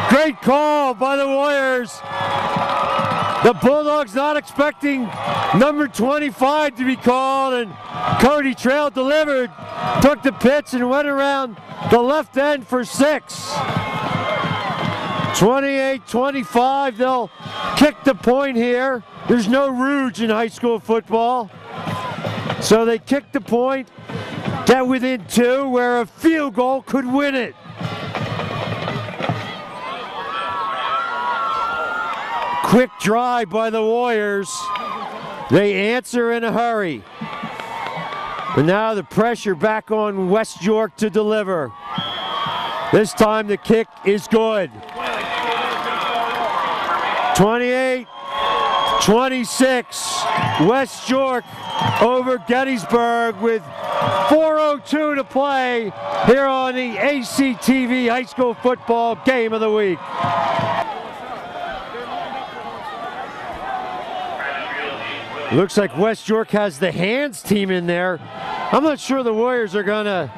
Great call by the Warriors. The Bulldogs not expecting number 25 to be called, and Cody Trail delivered, took the pitch and went around the left end for 6. 28-25, they'll kick the point here. There's no rouge in high school football. So they kick the point, get within 2 where a field goal could win it. Quick drive by the Warriors. They answer in a hurry. And now the pressure back on West York to deliver. This time the kick is good. 28-26, West York over Gettysburg with 4:02 to play here on the ACTV High School Football Game of the Week. Looks like West York has the hands team in there. I'm not sure the Warriors are gonna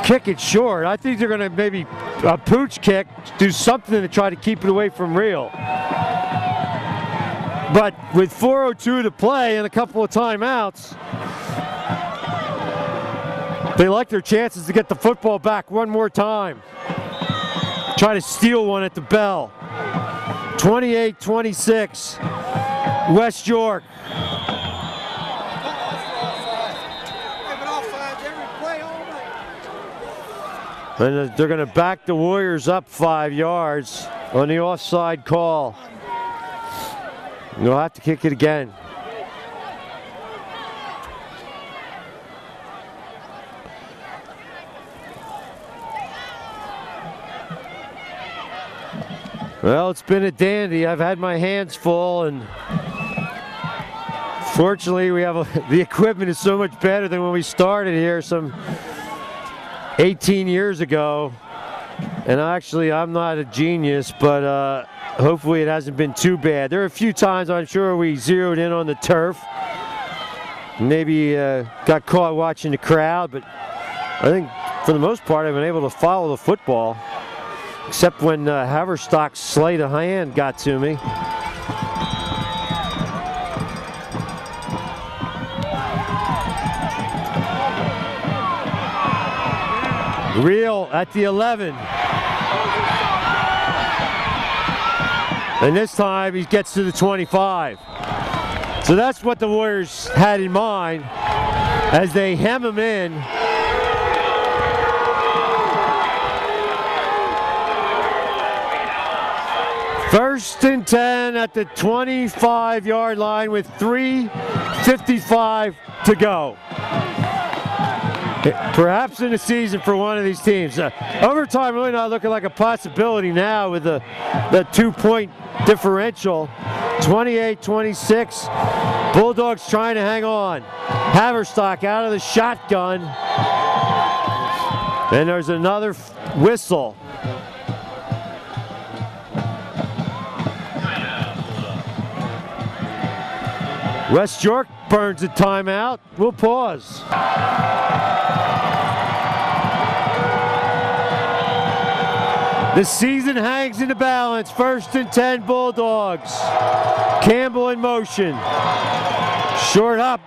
kick it short. I think they're gonna maybe a pooch kick, do something to try to keep it away from Real. But with 4:02 to play and a couple of timeouts, they like their chances to get the football back one more time. Try to steal one at the bell. 28-26, West York. And they're going to back the Warriors up 5 yards on the offside call. They'll have to kick it again. Well, it's been a dandy. I've had my hands full, and fortunately we have the equipment is so much better than when we started here some 18 years ago. And actually, I'm not a genius, but hopefully it hasn't been too bad. There are a few times I'm sure we zeroed in on the turf. Maybe got caught watching the crowd, but I think for the most part I've been able to follow the football. Except when Haverstock's sleight of hand got to me. Real at the 11. And this time he gets to the 25. So that's what the Warriors had in mind as they hem him in. First and 10 at the 25-yard line with 3:55 to go. Perhaps in the season for one of these teams. Overtime really not looking like a possibility now with the 2-point differential. 28-26. Bulldogs trying to hang on. Haverstock out of the shotgun. And there's another whistle. West York burns a timeout. We'll pause. The season hangs in the balance. 1st and 10 Bulldogs. Campbell in motion. Short up.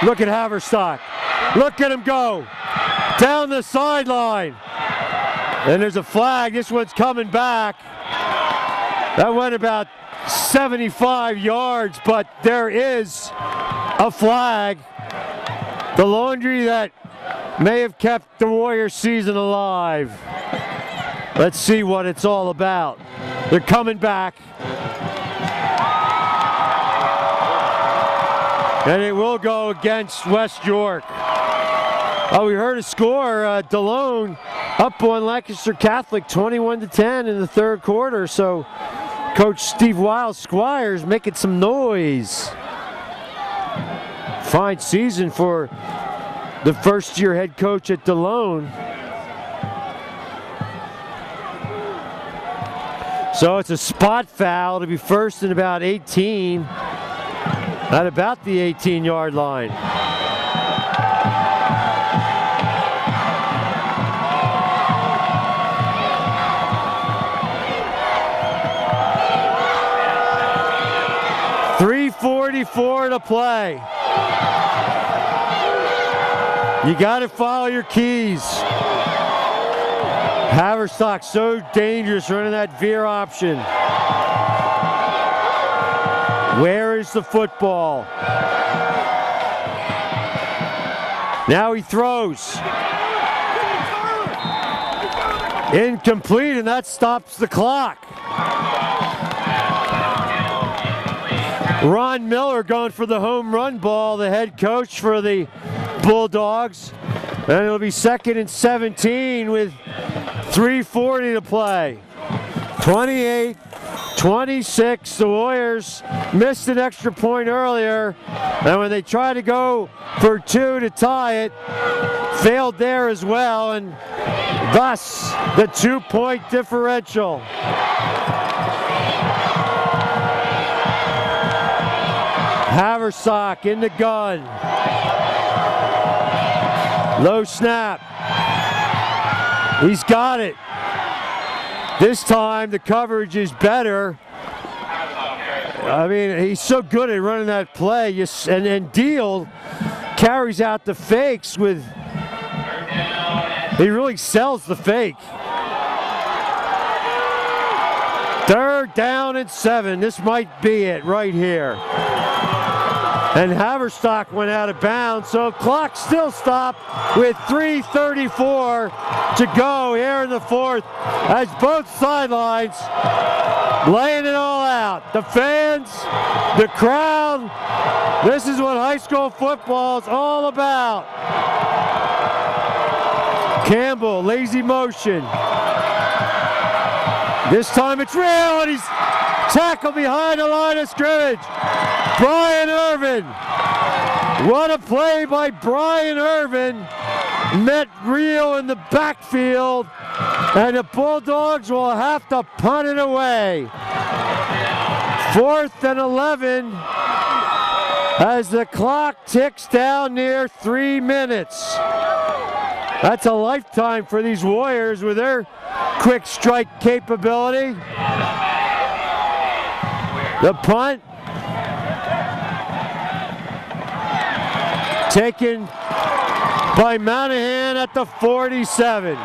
Look at Haverstock. Look at him go. Down the sideline. And there's a flag. This one's coming back. That went about 75 yards, but there is a flag. The laundry that may have kept the Warriors season alive. Let's see what it's all about. They're coming back. And it will go against West York. Oh, we heard a score. DeLone up on Lancaster Catholic 21-10 in the 3rd quarter. So Coach Steve Wild Squires making some noise. Fine season for the first-year head coach at DeLone. So it's a spot foul to be first and about 18 at about the 18-yard line. .344 to play. You got to follow your keys. Haverstock so dangerous running that veer option. Where is the football? Now he throws. Incomplete, and that stops the clock. Ron Miller going for the home run ball, the head coach for the Bulldogs. And it'll be 2nd and 17 with 3:40 to play. 28-26, the Warriors missed an extra point earlier. And when they tried to go for 2 to tie it, failed there as well. And thus, the 2-point differential. Haverstock in the gun. Low snap. He's got it. This time the coverage is better. I mean, he's so good at running that play. And Deal carries out the fakes with, he really sells the fake. 3rd down and 7. This might be it right here. And Haverstock went out of bounds, so clock still stopped with 3:34 to go here in the 4th as both sidelines laying it all out. The fans, the crowd, this is what high school football is all about. Campbell, lazy motion. This time it's real, and he's tackled behind the line of scrimmage. Brian Irvin. What a play by Brian Irvin. Met Rio in the backfield, and the Bulldogs will have to punt it away. 4th and 11 as the clock ticks down near 3 minutes. That's a lifetime for these Warriors with their quick strike capability. The punt taken by Monahan at the 47.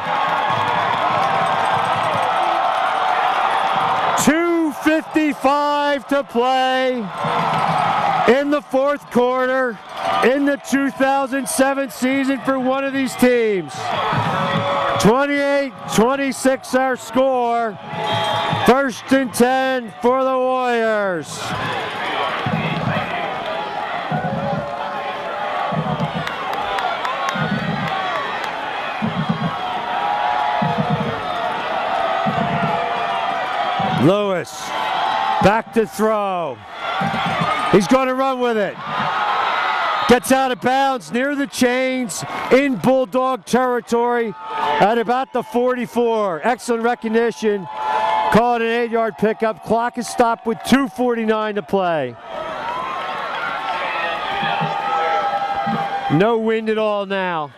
2:55 to play in the 4th quarter in the 2007 season for one of these teams. 28-26 our score. 1st and 10 for the Warriors. Lewis, back to throw. He's going to run with it. Gets out of bounds near the chains in Bulldog territory at about the 44. Excellent recognition. Call it an 8-yard pickup. Clock is stopped with 2:49 to play. No wind at all now.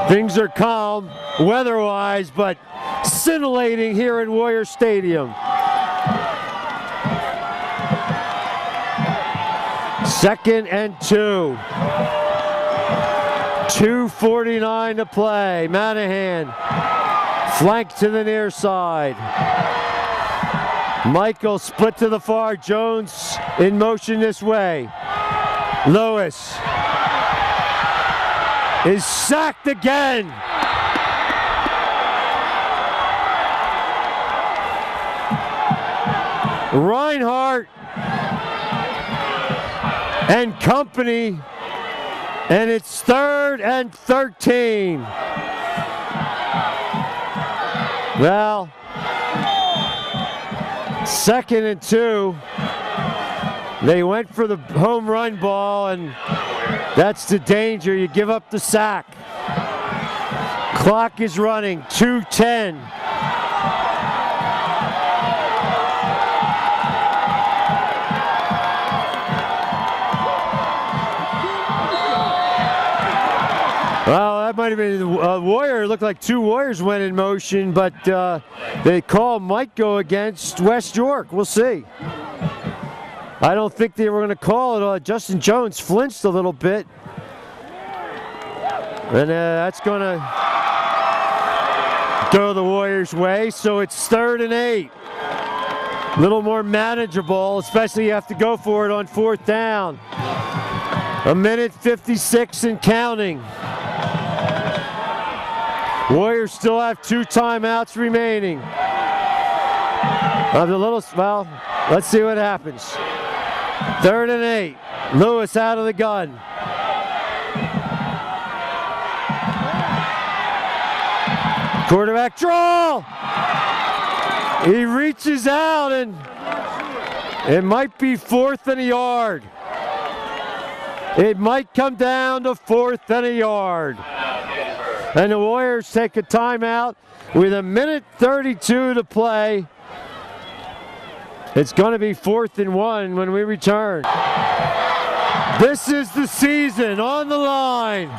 Things are calm weather-wise, but scintillating here in Warrior Stadium. Second and 2. 2:49 to play. Manahan flank to the near side. Michael split to the far. Jones in motion this way. Lewis is sacked again. Reinhardt and company, and it's 3rd and 13. Well, 2nd and 2. They went for the home run ball, and that's the danger. You give up the sack. Clock is running, 2:10. Well, that might have been a Warrior. It looked like 2 Warriors went in motion, but they call might go against West York. We'll see. I don't think they were going to call it. Justin Jones flinched a little bit. And that's going to go the Warriors' way. So it's 3rd and 8. A little more manageable, especially you have to go for it on 4th down. 1:56 and counting. Warriors still have 2 timeouts remaining. Well, let's see what happens. 3rd and 8. Lewis out of the gun. Quarterback draw. He reaches out, and it might be 4th and a yard. It might come down to 4th and a yard. And the Warriors take a timeout with 1:32 to play. It's going to be 4th and 1 when we return. This is the season on the line.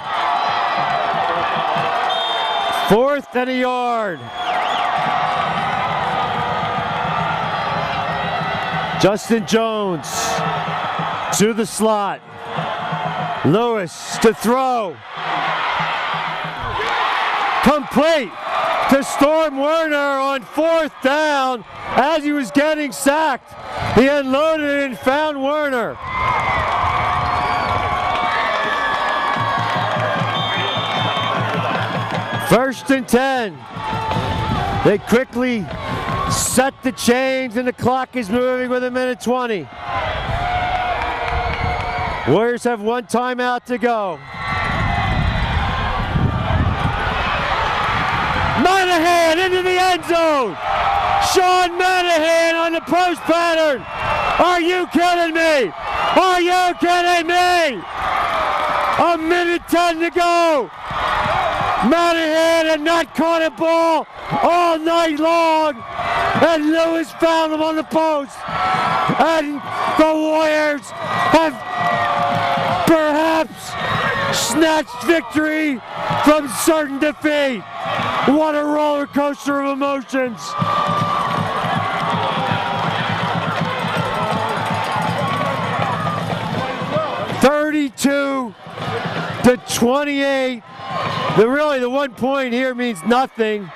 4th and a yard. Justin Jones to the slot. Lewis to throw. Complete to Storm Werner on 4th down. As he was getting sacked, he unloaded and found Werner. First and 10. They quickly set the chains, and the clock is moving with 1:20. Warriors have 1 timeout to go. Manahan into the end zone. Sean Manahan on the post pattern. Are you kidding me? Are you kidding me? 1:10 to go. Manahan had not caught a ball all night long, and Lewis found him on the post. And the Warriors have perhaps snatched victory from certain defeat. What a roller coaster of emotions. (32-28). Really, the 1 point here means nothing,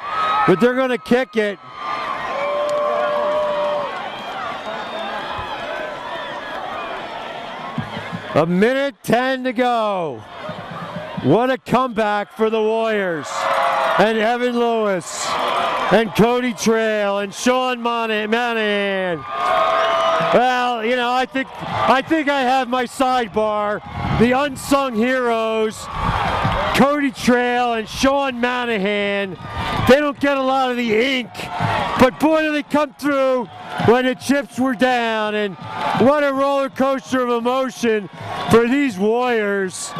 but they're going to kick it. A 1:10 to go. What a comeback for the Warriors. And Evan Lewis, and Cody Trail, and Sean Manahan. Well, you know, I think I have my sidebar. The unsung heroes, Cody Trail and Sean Manahan. They don't get a lot of the ink, but boy, do they come through when the chips were down. And what a roller coaster of emotion for these Warriors.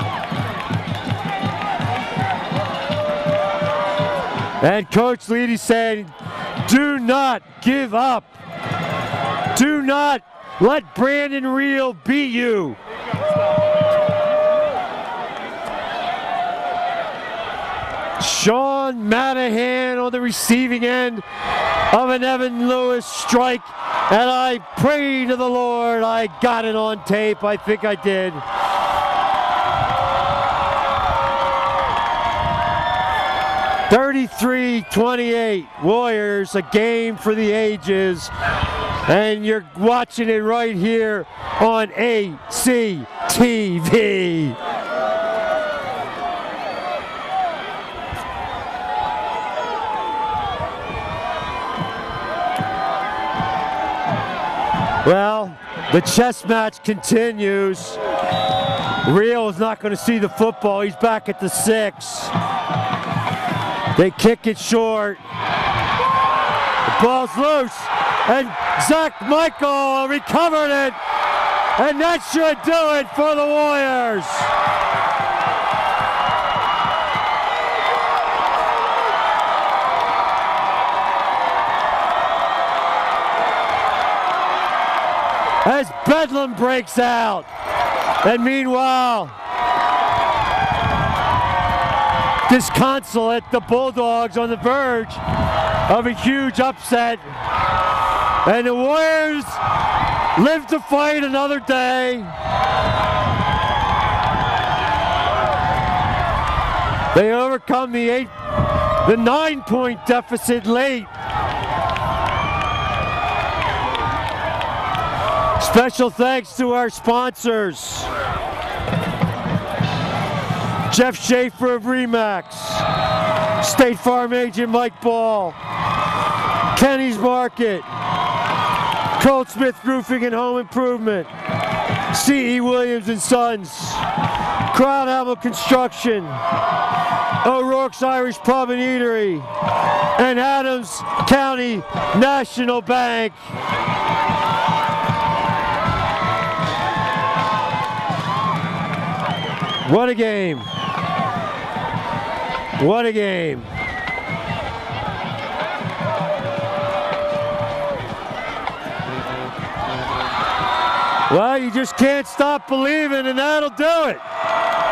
And Coach Leedy said Do not give up. Do not let Brandon Reel beat you. Sean Manahan on the receiving end of an Evan Lewis strike. And I pray to the Lord I got it on tape. I think I did. (33-28) Warriors, a game for the ages. And you're watching it right here on ACTV. Well, the chess match continues. Reel is not going to see the football. He's back at the 6. They kick it short. The ball's loose. And Zach Michael recovered it. And that should do it for the Warriors. As Bedlam breaks out. And meanwhile, disconsolate, the Bulldogs on the verge of a huge upset. And the Warriors live to fight another day. They overcome the 9-point deficit late. Special thanks to our sponsors. Jeff Schaefer of Remax, State Farm Agent Mike Ball, Kenny's Market, Colt Smith Roofing and Home Improvement, C.E. Williams and Sons, Crown Hamel Construction, O'Rourke's Irish Pub and Eatery, and Adams County National Bank. What a game. What a game. Well, you just can't stop believing, and that'll do it.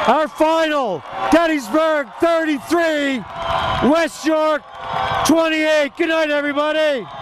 Our final, Gettysburg 33, West York 28. Good night, everybody.